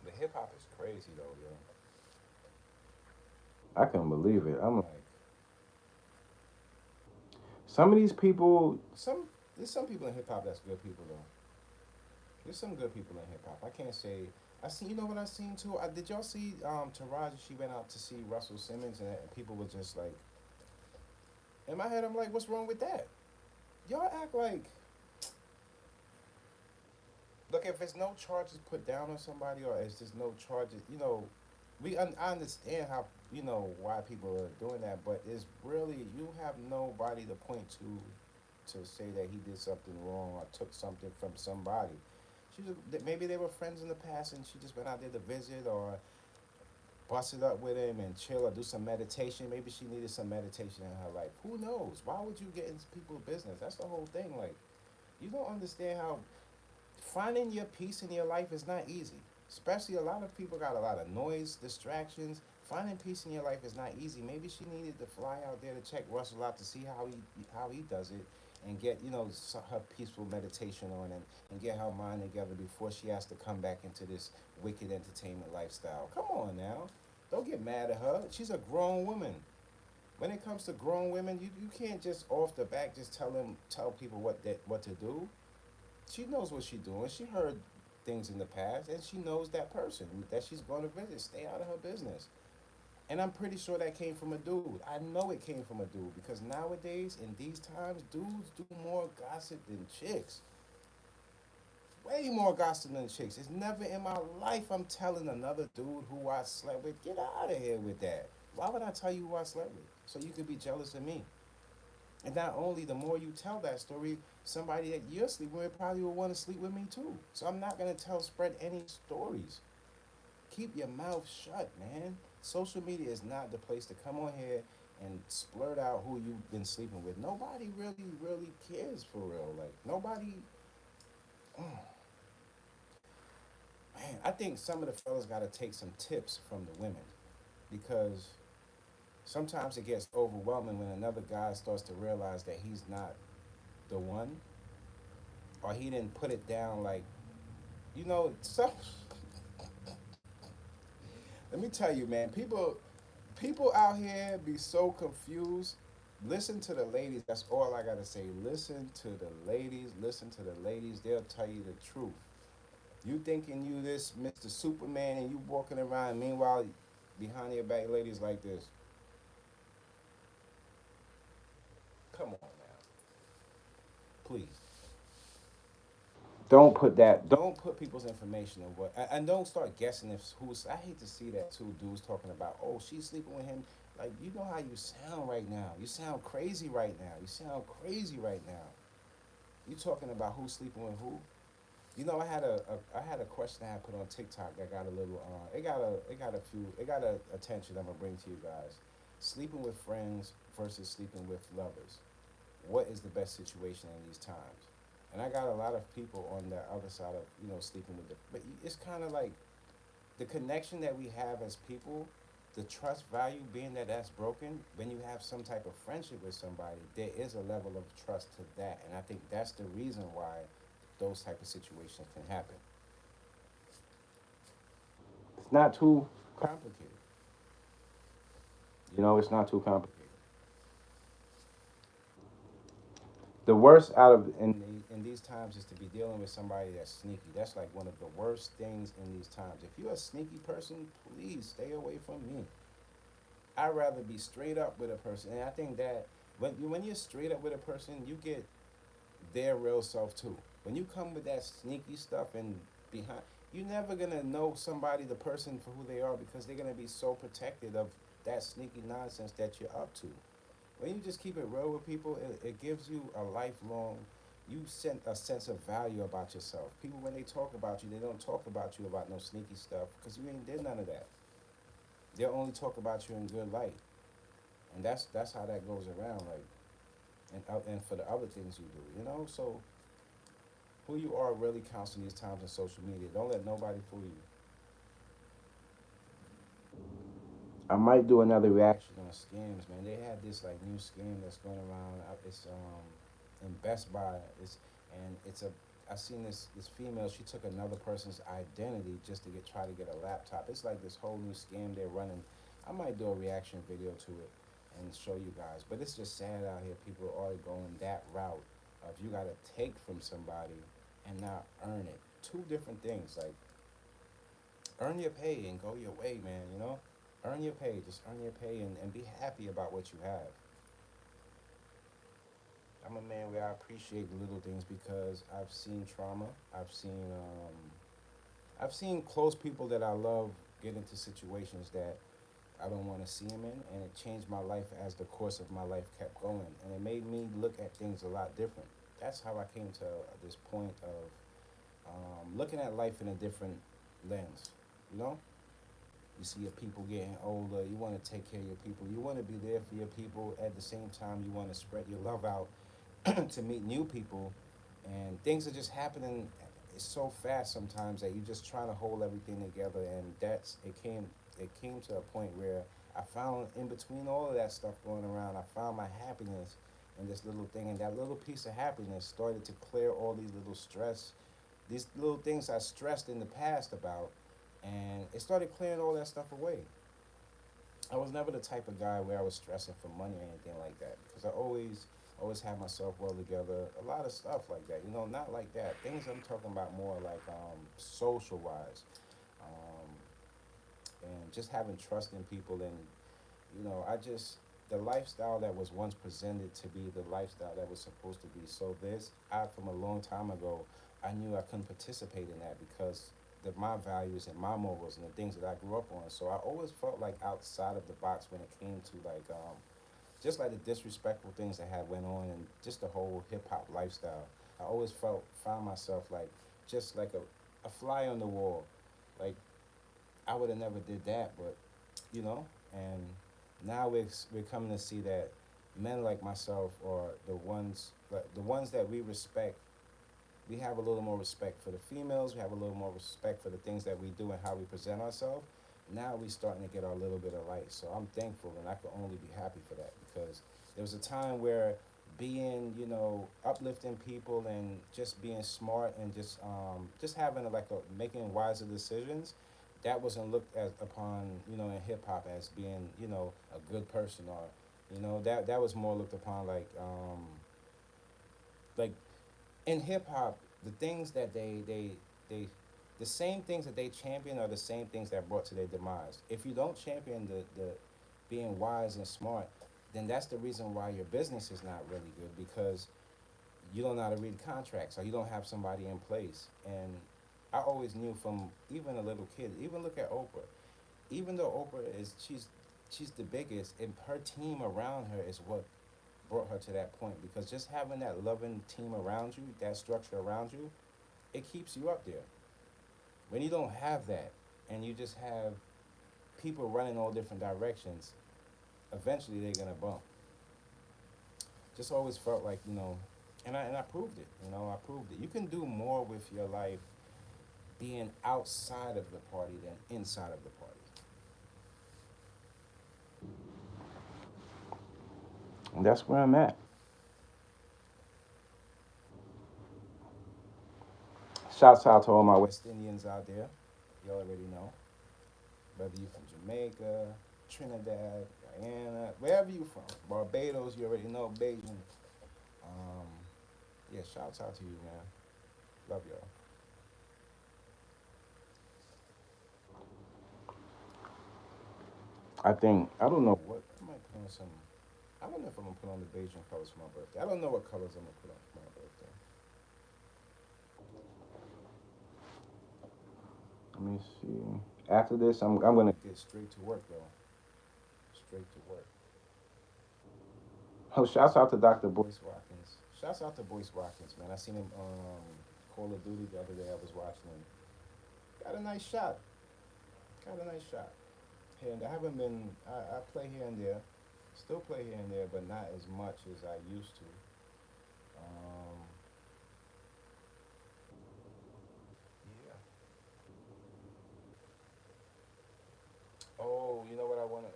The hip hop is crazy though, yo. I couldn't believe it. I'm Like some of these people. some, there's some people in hip hop that's good people though. There's some good people in hip hop. I can't say. I seen. You know what I seen too? Did y'all see Taraji? She went out to see Russell Simmons, and people were just like, in my head, I'm like, what's wrong with that? Y'all act like, look, if there's no charges put down on somebody, or if there's no charges, I understand how why people are doing that, but it's really you have nobody to point to say that he did something wrong or took something from somebody. Maybe they were friends in the past, and she just went out there to visit or bust it up with him and chill or do some meditation. Maybe she needed some meditation in her life. Who knows? Why would you get into people's business? That's the whole thing. Like, you don't understand how finding your peace in your life is not easy. Especially a lot of people got a lot of noise, distractions. Finding peace in your life is not easy. Maybe she needed to fly out there to check Russell out to see how he does it and get her peaceful meditation on and get her mind together before she has to come back into this wicked entertainment lifestyle. Come on now. Don't get mad at her. She's a grown woman. When it comes to grown women, you can't just off the back just tell people what to do. She knows what she's doing. She heard things in the past, and she knows that person that she's going to visit. Stay out of her business. And I'm pretty sure that came from a dude. I know it came from a dude because nowadays, in these times, dudes do more gossip than chicks. Way more gossip than chicks. It's never in my life I'm telling another dude who I slept with. Get out of here with that. Why would I tell you who I slept with? So you could be jealous of me. And not only the more you tell that story, somebody that you're sleeping with probably will want to sleep with me too. So I'm not gonna spread any stories. Keep your mouth shut, man. Social media is not the place to come on here and splurt out who you've been sleeping with. Nobody really cares for real. Like nobody. Man, I think some of the fellas got to take some tips from the women because sometimes it gets overwhelming when another guy starts to realize that he's not the one or he didn't put it down like some. Let me tell you, man, people out here be so confused. Listen to the ladies. That's all I gotta say. Listen to the ladies. Listen to the ladies. They'll tell you the truth. You thinking you this Mr. Superman and you walking around. Meanwhile, behind your back, ladies like this. Come on now, please. Don't put that. Don't put people's information in what, and don't start guessing if who's. I hate to see that too. Dudes talking about, oh, she's sleeping with him. Like you know how you sound right now. You sound crazy right now. You sound crazy right now. You talking about who's sleeping with who? I had a question I had put on TikTok that got a little it got a attention I'm gonna bring to you guys. Sleeping with friends versus sleeping with lovers. What is the best situation in these times? And I got a lot of people on the other side of sleeping with but it's kind of like the connection that we have as people the trust value being that that's broken when you have some type of friendship with somebody, there is a level of trust to that, and I think that's the reason why those type of situations can happen. it's not too, Complicated. it's not too complicated. The worst out of and In these times is to be dealing with somebody that's sneaky. That's like one of the worst things in these times. If you're a sneaky person, please stay away from me. I'd rather be straight up with a person, and I think that when you're straight up with a person, you get their real self too. When you come with that sneaky stuff and behind, you're never gonna know somebody, the person, for who they are because they're gonna be so protected of that sneaky nonsense that you're up to. When you just keep it real with people, it gives you a lifelong. You send a sense of value about yourself. People, when they talk about you, they don't talk about you about no sneaky stuff because you ain't did none of that. They'll only talk about you in good light, and that's how that goes around. Like, and for the other things you do, So who you are really counts in these times in social media. Don't let nobody fool you. I might do another reaction. On scams, man. They had this like new scam that's going around. It's in Best Buy. It's a I seen this female. She took another person's identity just to try to get a laptop. It's like this whole new scam they're running. I might do a reaction video to it and show you guys. But it's just sad out here. People are going that route of you got to take from somebody and not earn it. Two different things. Like earn your pay and go your way, man. Earn your pay. Just earn your pay and be happy about what you have. I'm a man where I appreciate the little things because I've seen trauma. I've seen close people that I love get into situations that I don't want to see them in, and it changed my life as the course of my life kept going, and it made me look at things a lot different. That's how I came to this point of looking at life in a different lens. You know, you see your people getting older. You want to take care of your people. You want to be there for your people. At the same time, you want to spread your love out to meet new people, and things are just happening. It's so fast sometimes that you're just trying to hold everything together, and it came to a point where I found in between all of that stuff going around, I found my happiness in this little thing, and that little piece of happiness started to clear all these little things I stressed in the past about, and it started clearing all that stuff away. I was never the type of guy where I was stressing for money or anything like that because I always had myself well together. A lot of stuff like that, not like that. Things I'm talking about more like social wise, um, and just having trust in people, and I just the lifestyle that was once presented to be the lifestyle that was supposed to be. So this, I from a long time ago, I knew I couldn't participate in that because my values and my morals and the things that I grew up on. So I always felt like outside of the box when it came to like just like the disrespectful things that had went on and just the whole hip hop lifestyle. I always found myself like just like a fly on the wall. Like I would have never did that, but you know, and now we're coming to see that men like myself are the ones that we respect. We have a little more respect for the females. We have a little more respect for the things that we do and how we present ourselves. Now we starting to get our little bit of light. So I'm thankful, and I can only be happy for that because there was a time where being, uplifting people and just being smart and just having making wiser decisions, that wasn't looked as upon, in hip hop as being, a good person, or, that was more looked upon like in hip hop, the things that they the same things that they champion are the same things that brought to their demise. If you don't champion the being wise and smart, then that's the reason why your business is not really good because you don't know how to read contracts or you don't have somebody in place. And I always knew from even a little kid, even look at Oprah. Even though Oprah she's the biggest, and her team around her is what brought her to that point because just having that loving team around you, that structure around you, it keeps you up there. When you don't have that and you just have people running all different directions, eventually they're gonna bump. Just always felt like, and I proved it, I proved it. You can do more with your life being outside of the party than inside of the party. And that's where I'm at. Shouts out to all my West Indians out there. You already know. Whether you're from Jamaica, Trinidad, Guyana, wherever you from. Barbados, you already know, Bajan. Um, yeah, shouts out to you, man. Love y'all. I think I don't know. What I might put on some. I don't know if I'm gonna put on the Bajan colors for my birthday. I don't know what colors I'm gonna put on for my birthday. Let me see. After this, I'm gonna. Get straight to work though. Straight to work. Oh, shouts out to Dr. Boy. Boyce Watkins. Shouts out to Boyce Watkins, man. I seen him Call of Duty the other day. I was watching him. Got a nice shot. Got a nice shot. And I haven't been. I play here and there. Still play here and there, but not as much as I used to. Um, yeah. Oh, you know what I wanna?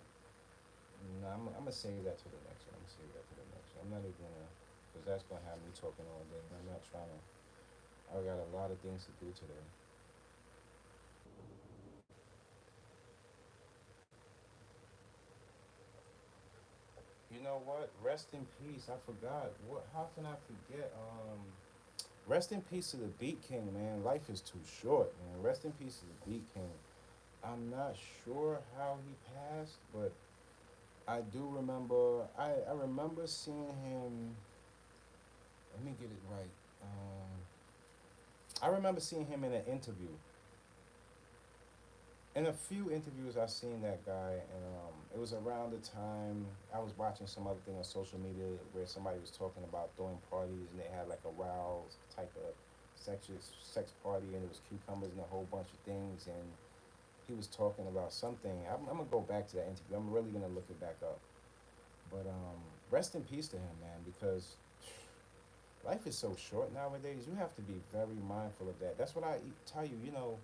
No, I'm gonna save that to the next one. I'm gonna save that to the next one. I'm not even gonna, cause that's gonna have me talking all day. I'm not trying to. I got a lot of things to do today. You know what? Rest in peace. I forgot. What? How can I forget? Rest in peace to the Beat King, man. Life is too short, man. Rest in peace to the Beat King. I'm not sure how he passed, but I do remember. I remember seeing him. Let me get it right. I remember seeing him in an interview. In a few interviews, I've seen that guy, and it was around the time I was watching some other thing on social media where somebody was talking about throwing parties, and they had like a wild type of sex party, and it was cucumbers and a whole bunch of things, and he was talking about something. I'm gonna go back to that interview. I'm really gonna look it back up. But rest in peace to him, man, because life is so short nowadays. You have to be very mindful of that. That's what I tell you. You know,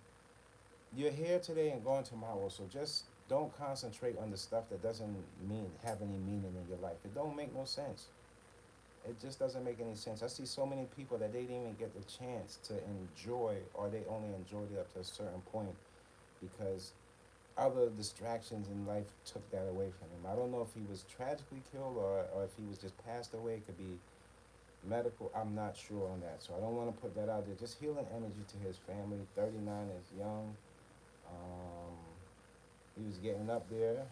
you're here today and gone tomorrow, so just don't concentrate on the stuff that doesn't mean have any meaning in your life. It don't make no sense. It just doesn't make any sense. I see so many people that they didn't even get the chance to enjoy, or they only enjoyed it up to a certain point because other distractions in life took that away from him. I don't know if he was tragically killed, or if he was just passed away. It could be medical. I'm not sure on that, so I don't want to put that out there. Just healing energy to his family. 39 is young. Um, he was getting up there.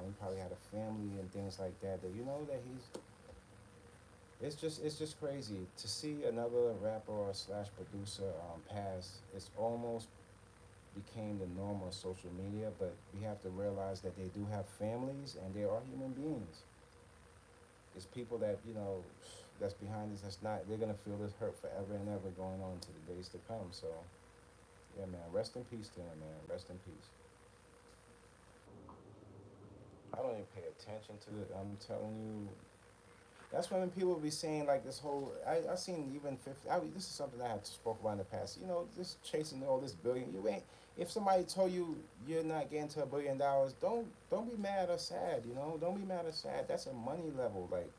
He probably had a family and things like that. That you know that he's. It's just crazy to see another rapper or slash producer pass. It's almost became the norm on social media, but we have to realize that they do have families and they are human beings. It's people that that's behind this. That's not. They're gonna feel this hurt forever and ever going on to the days to come. So yeah, man. Rest in peace to him, man. Rest in peace. I don't even pay attention to it. I'm telling you. That's when people be saying like this whole. I seen even 50. This is something I had spoke about in the past. You know, just chasing all this billion. You ain't. If somebody told you you're not getting to $1 billion, don't be mad or sad. You know, don't be mad or sad. That's a money level. Like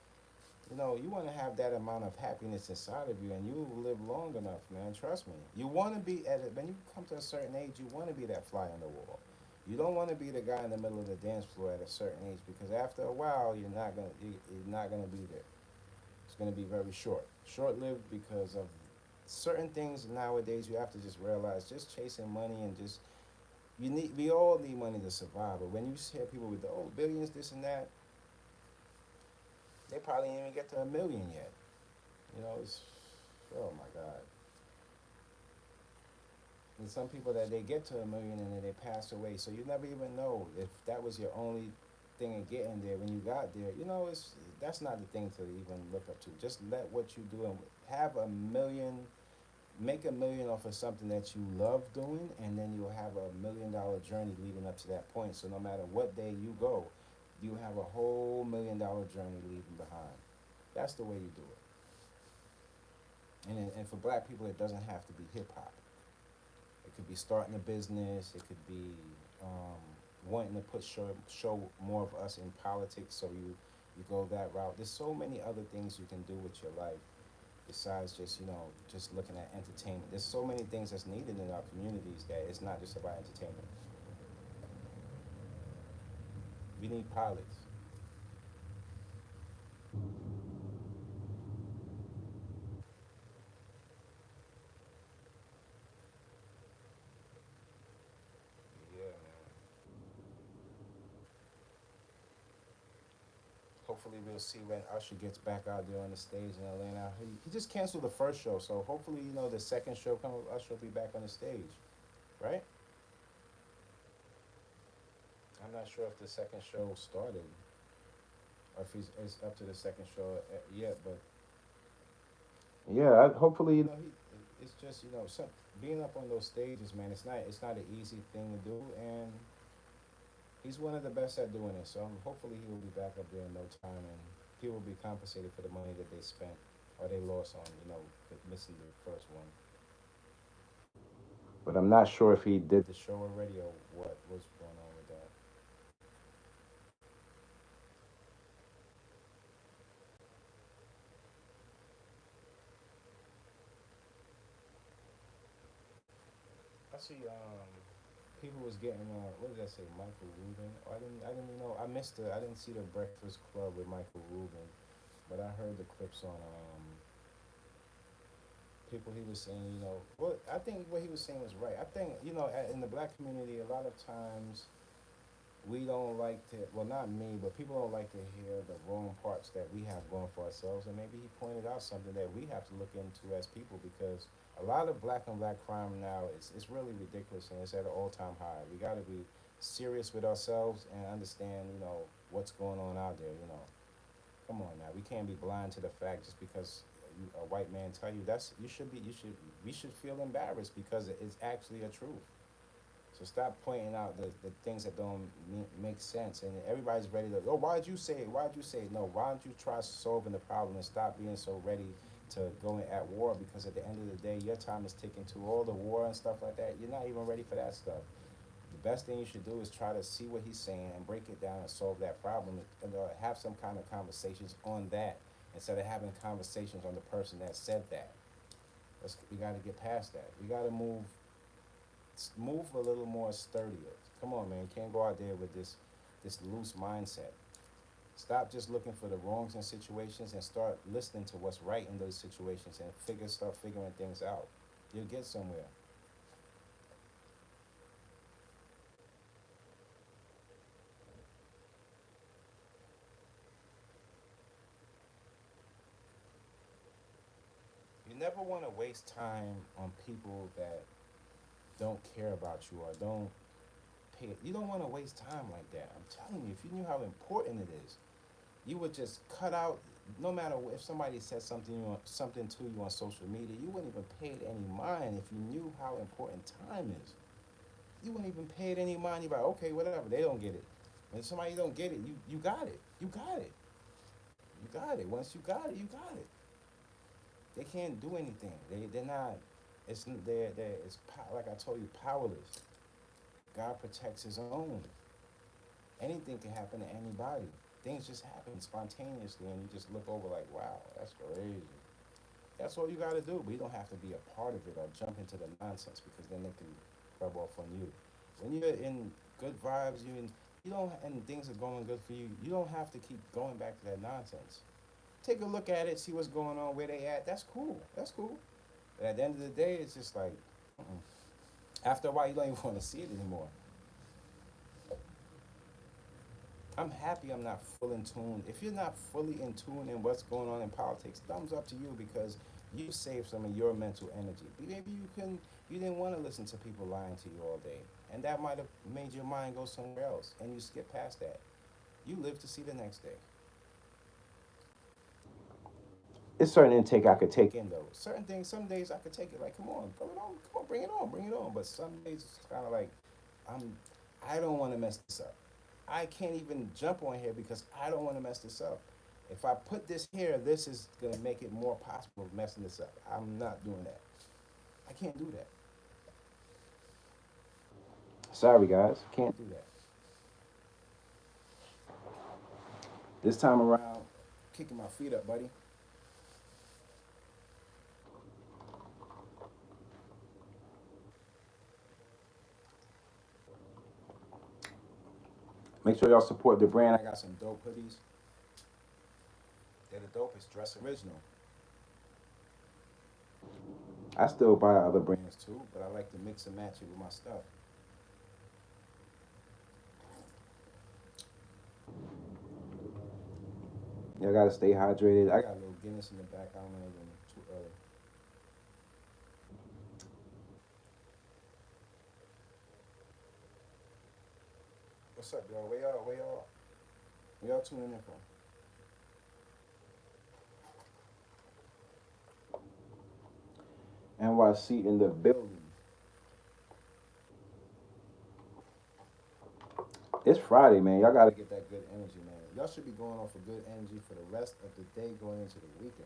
you want to have that amount of happiness inside of you, and you will live long enough, man. Trust me. You want to be at it when you come to a certain age. You want to be that fly on the wall. You don't want to be the guy in the middle of the dance floor at a certain age because after a while, you're not gonna be there. It's gonna be very short lived because of certain things nowadays. You have to just realize, just chasing money and just we all need money to survive. But when you hear people with billions, this and that, they probably didn't even get to 1 million yet. It's oh my god. And some people that they get to 1 million and then they pass away, so you never even know if that was your only thing in getting there. When you got there, it's that's not the thing to even look up to. Just let what you do and have 1 million, make 1 million off of something that you love doing, and then you'll have $1 million journey leading up to that point. So no matter what day you go, you have a whole $1 million journey leaving behind. That's the way you do it. And for black people, it doesn't have to be hip hop. It could be starting a business. It could be wanting to show more of us in politics. So You go that route. There's so many other things you can do with your life besides just just looking at entertainment. There's so many things that's needed in our communities that it's not just about entertainment. We need pilots. Yeah, man. Hopefully we'll see when Usher gets back out there on the stage in Atlanta. He just canceled the first show, so hopefully the second show coming, Usher will be back on the stage, right? I'm not sure if the second show started or if he's it's up to the second show yet, but Yeah, hopefully, it's just being up on those stages, man. It's not an easy thing to do, and he's one of the best at doing it. So hopefully he will be back up there in no time, and he will be compensated for the money that they spent or they lost on missing the first one. but I'm not sure if he did. Did the show already or what was going on with that? I see. People was getting what did I say? Michael Rubin. Oh, I didn't know. I missed the. I didn't see the Breakfast Club with Michael Rubin, but I heard the clips on people. He was saying, well, I think what he was saying was right. I think in the black community, a lot of times we don't like to, well, not me, but people don't like to hear the wrong parts that we have going for ourselves. And maybe he pointed out something that we have to look into as people, because a lot of black on black crime now is really ridiculous, and it's at an all-time high. We got to be serious with ourselves and understand, what's going on out there. Come on now, we can't be blind to the fact just because a white man tell you that's we should feel embarrassed because it's actually a truth. So stop pointing out the things that don't make sense. And everybody's ready to, oh, why'd you say it? Why'd you say it? No, why don't you try solving the problem and stop being so ready to go in at war? Because at the end of the day, your time is ticking to all the war and stuff like that. You're not even ready for that stuff. The best thing you should do is try to see what he's saying and break it down and solve that problem, and have some kind of conversations on that instead of having conversations on the person that said that. We got to get past that. We got to move a little more sturdier. Come on, man. You can't go out there with this loose mindset. Stop just looking for the wrongs in situations and start listening to what's right in those situations and start figuring things out. You'll get somewhere. You never want to waste time on people that don't care about you or don't pay. You don't want to waste time like that. I'm telling you, if you knew how important it is, you would just cut out. No matter if somebody said something to you on social media, you wouldn't even pay it any mind if you knew how important time is. You wouldn't even pay it any mind. You're like, okay, whatever. They don't get it. When somebody don't get it, you got it. You got it. You got it. Once you got it, you got it. They can't do anything. They're not. Like I told you, powerless. God protects His own. Anything can happen to anybody. Things just happen spontaneously, and you just look over like, wow, that's crazy. That's all you got to do. But you don't have to be a part of it or jump into the nonsense, because then it can rub off on you. When you're in good vibes, you don't and things are going good for you. You don't have to keep going back to that nonsense. Take a look at it, see what's going on, where they at. That's cool. That's cool. But at the end of the day, it's just like, after a while, you don't even want to see it anymore. I'm happy I'm not full in tune. If you're not fully in tune in what's going on in politics, thumbs up to you, because you saved some of your mental energy. Maybe you didn't want to listen to people lying to you all day, and that might have made your mind go somewhere else, and you skip past that. You live to see the next day. It's certain intake I could take. In though, certain things, some days I could take it like, come on, throw it on, come on, bring it on, bring it on. But some days it's kind of like, I'm, I don't want to mess this up. I can't even jump on here because I don't want to mess this up. If I put this here, this is gonna make it more possible of messing this up. I'm not doing that. I can't do that. Sorry, guys, can't. Do that. This time around, kicking my feet up, buddy. Make sure y'all support the brand. I got some dope hoodies. They're the dopest. Dress original. I still buy other brands too, but I like to mix and match it with my stuff. Y'all gotta stay hydrated. I got a little Guinness in the back. I don't know even too early. What's up, y'all? Where y'all tuning in from? NYC in the building. It's Friday, man. Y'all gotta get that good energy, man. Y'all should be going off of good energy for the rest of the day going into the weekend.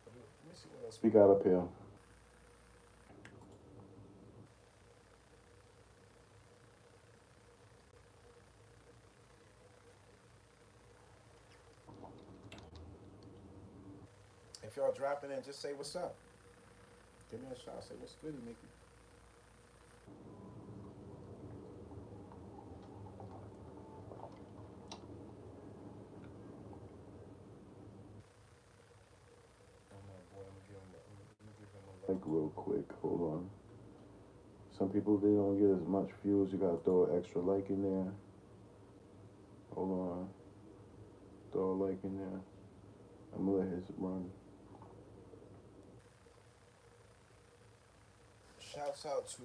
Let me see what else we got up here. If y'all dropping in, just say what's up. Give me a shot. Say what's good, Mickey. Oh my boy, I'm gonna give him a like real quick. Hold on. Some people they don't get as much views. You gotta throw an extra like in there. Hold on. Throw a like in there. I'm gonna let his run. Shouts out to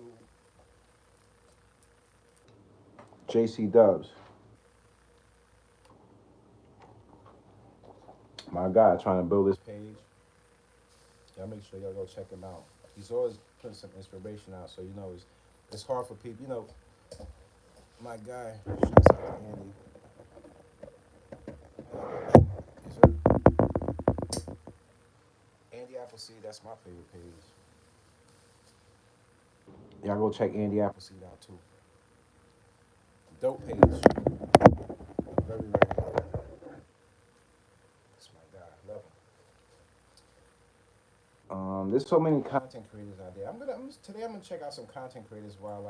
JC Dubs, my guy, trying to build this page. Y'all make sure y'all go check him out. He's always putting some inspiration out, so you know it's hard for people. You know, my guy. Shouts out to Andy. Yes, sir. Andy Appleseed. That's my favorite page. Y'all go check Andy Appleseed out too. Dope page. Very very dope. That's my guy. Love him. There's so many content creators out there. Today. I'm gonna check out some content creators while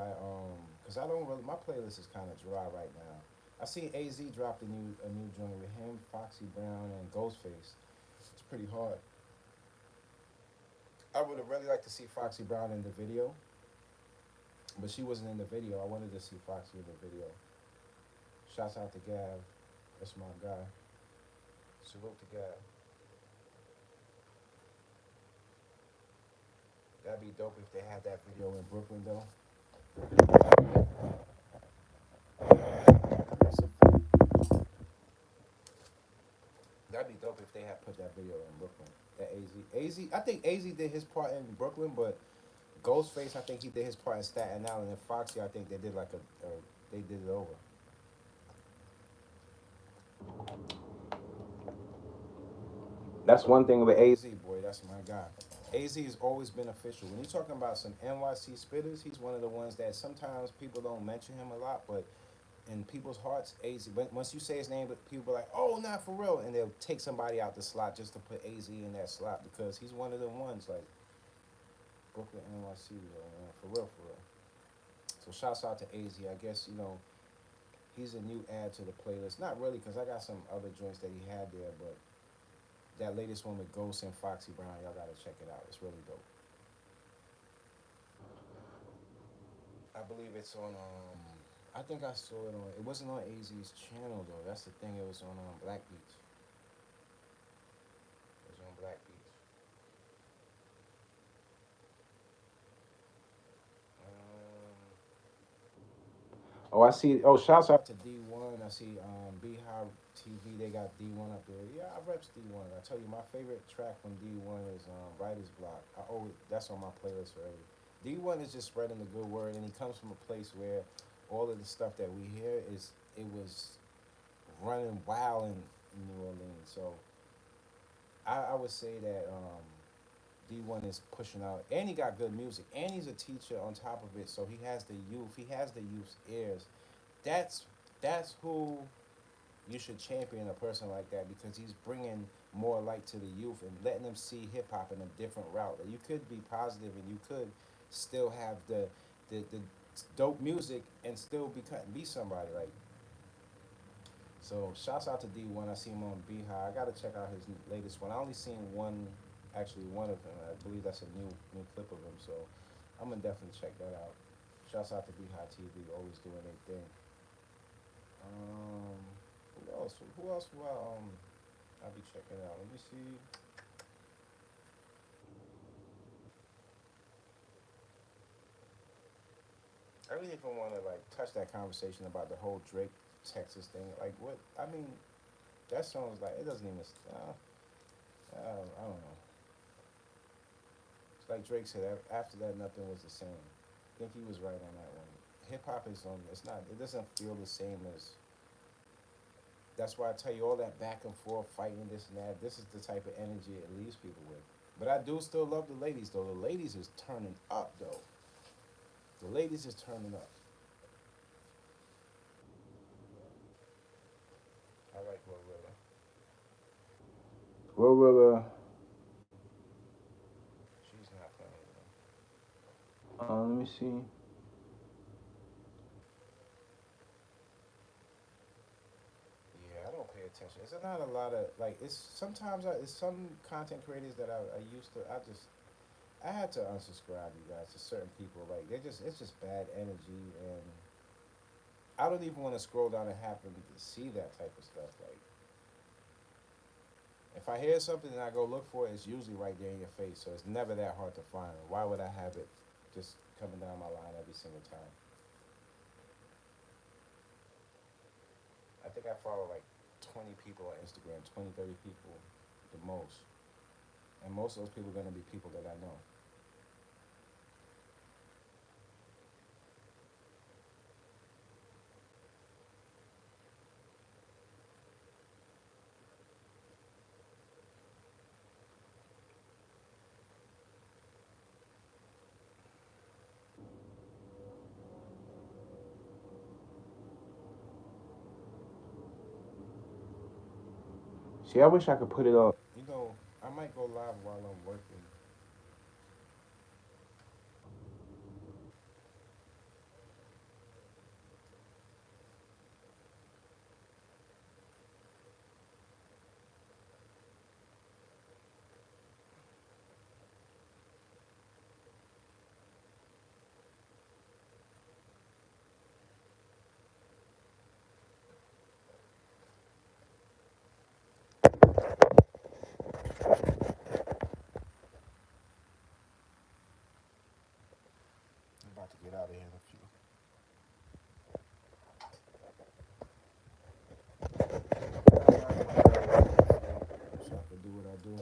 cause I don't really. My playlist is kind of dry right now. I see Az dropped a new joint with him, Foxy Brown, and Ghostface. It's pretty hard. I would have really liked to see Foxy Brown in the video, but she wasn't in the video. I wanted to see Foxy in the video. Shouts out to Gav. That's my guy. Salute to Gav. That'd be dope if they had that video in Brooklyn though. That'd be dope if they had put that video in Brooklyn. That I think Az did his part in Brooklyn, but Ghostface, I think he did his part in Staten Island, and Foxy, I think they did they did it over. That's one thing with Az, boy. That's my guy. Az has always been official. When you're talking about some NYC spitters, he's one of the ones that sometimes people don't mention him a lot, but in people's hearts, Az. Once you say his name, people are like, "Oh, not for real," and they'll take somebody out the slot just to put Az in that slot because he's one of the ones like Brooklyn NYC, man, for real, for real. So shouts out to Az. I guess he's a new add to the playlist. Not really, because I got some other joints that he had there, but that latest one with Ghost and Foxy Brown, y'all gotta check it out. It's really dope. I believe it's on. I think I saw it on. It wasn't on AZ's channel though. That's the thing. It was on Black Beats. It was on Black Beats. Oh, I see. Oh, shouts out to D1. I see Beehive TV. They got D1 up there. Yeah, I reps D1. I tell you, my favorite track from D1 is Writer's Block. That's on my playlist already. D1 is just spreading the good word, and he comes from a place where all of the stuff that we hear it was running wild in New Orleans. So I would say that D1 is pushing out, and he got good music, and he's a teacher on top of it. So he has the youth. He has the youth's ears. That's that's who you should champion, a person like that, because he's bringing more light to the youth and letting them see hip hop in a different route. That you could be positive and you could still have the dope music and still be somebody like. So shouts out to D1. I see him on Beehive. I gotta check out his latest one. I only seen one, actually one of him. I believe that's a new clip of him. So I'm gonna definitely check that out. Shouts out to Beehive TV, always doing their thing. Um, who else? Who else will I'll be checking out? Let me see. I really even want to like touch that conversation about the whole Drake Texas thing. Like what? I mean, that song's like it doesn't even. I don't know. It's like Drake said. After that, nothing was the same. I think he was right on that one. Hip hop is on. It's not. It doesn't feel the same as. That's why I tell you all that back and forth fighting this and that. This is the type of energy it leaves people with. But I do still love the ladies though. The ladies is turning up though. The ladies is turning up. I like Glorilla. Glorilla. She's not playing with them. Let me see. Yeah, I don't pay attention. It's not a lot of like. It's sometimes it's some content creators that I used to. I had to unsubscribe you guys to certain people. Like they just it's just bad energy, and I don't even want to scroll down and happen to see that type of stuff. Like if I hear something and I go look for it, it's usually right there in your face. So it's never that hard to find. Why would I have it just coming down my line every single time? I think I follow like 20 people on Instagram, 20, 30 people the most. And most of those people are going to be people that I know. See, I wish I could put it on. You know, I might go live while I'm working. I'm about to get out of here in a few. So I can do what I do.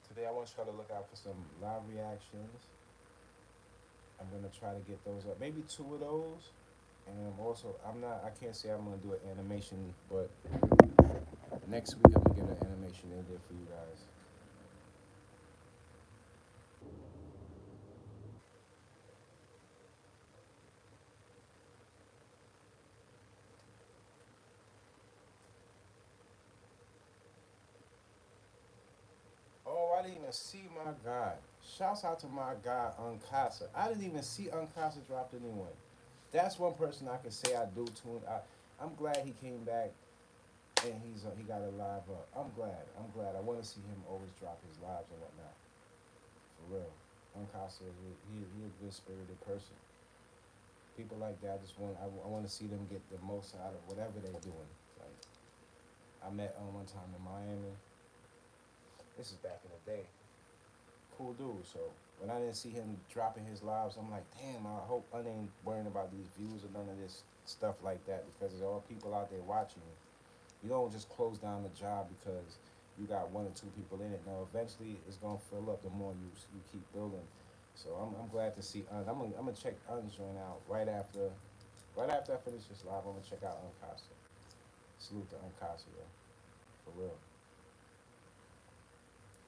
Today I want y'all to look out for some live reactions. I'm gonna try to get those up. Maybe two of those. And also, I'm not. I can't say I'm gonna do an animation, but next week I'm gonna get an animation in there for you guys. Oh, I didn't even see my guy. Shouts out to my guy Uncasa. I didn't even see Uncasa dropped a new one. That's one person I can say I do tune. I'm glad he came back and he got a live up. I'm glad. I'm glad. I want to see him always drop his lives and whatnot. For real. Uncasa, he a good spirited person. People like that, I just want I want to see them get the most out of whatever they're doing. Like I met one time in Miami. This is back in the day. Cool dude. So when I didn't see him dropping his lives, I'm like, damn. I hope I ain't worrying about these views or none of this stuff like that because there's all people out there watching you. You don't just close down the job because you got one or two people in it. Now eventually it's gonna fill up the more you keep building. So I'm glad to see I'm gonna check Un's joint out right after I finish this live. I'm gonna check out Uncasa. Salute to Uncasa, yo, for real.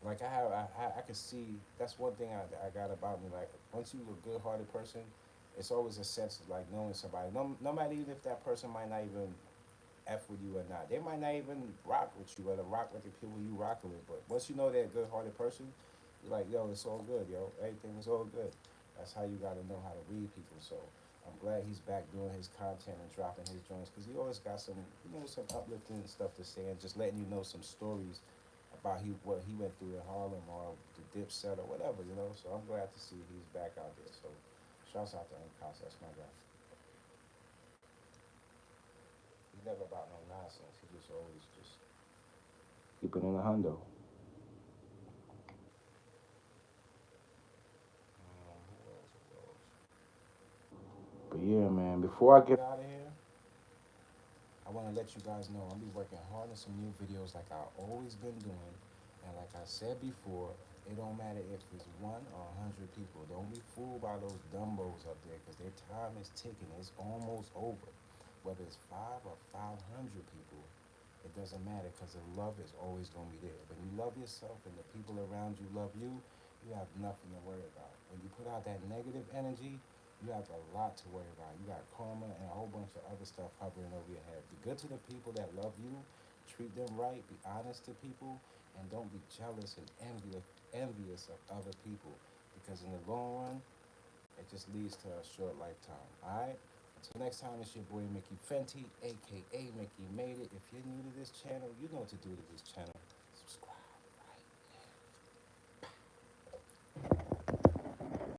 Like I can see that's one thing I got about me. Like once you a good hearted person, it's always a sense of like knowing somebody. No matter even if that person might not even f with you or not, they might not even rock with you or rock with the people you rocking with. But once you know they're a good hearted person, you're like, yo, it's all good, yo. Everything is all good. That's how you gotta know how to read people. So I'm glad he's back doing his content and dropping his joints because he always got some, some uplifting stuff to say and just letting you know some stories about what he went through in Harlem or the Dipset or whatever, you know. So I'm glad to see he's back out there. So shouts out to Uncasa, that's my guy. He's never about no nonsense. He just always just Keep it in the hundo. who else? Who else? But yeah, man. Before I Get get out of here. I want to let you guys know I'm be working hard on some new videos like I've always been doing. And like I said before, it don't matter if it's 1 or 100 people. Don't be fooled by those dumbos up there because their time is ticking. It's almost over. Whether it's 5 or 500 people, it doesn't matter because the love is always going to be there. When you love yourself and the people around you love you, you have nothing to worry about. When you put out that negative energy, you have a lot to worry about. You got karma and a whole bunch of other stuff hovering over your head. Be good to the people that love you, treat them right, be honest to people, and don't be jealous and envious of other people because in the long run, it just leads to a short lifetime. All right? Until next time, it's your boy Mickey Fenty, aka Mickey Made It. If you're new to this channel, you know what to do to this channel.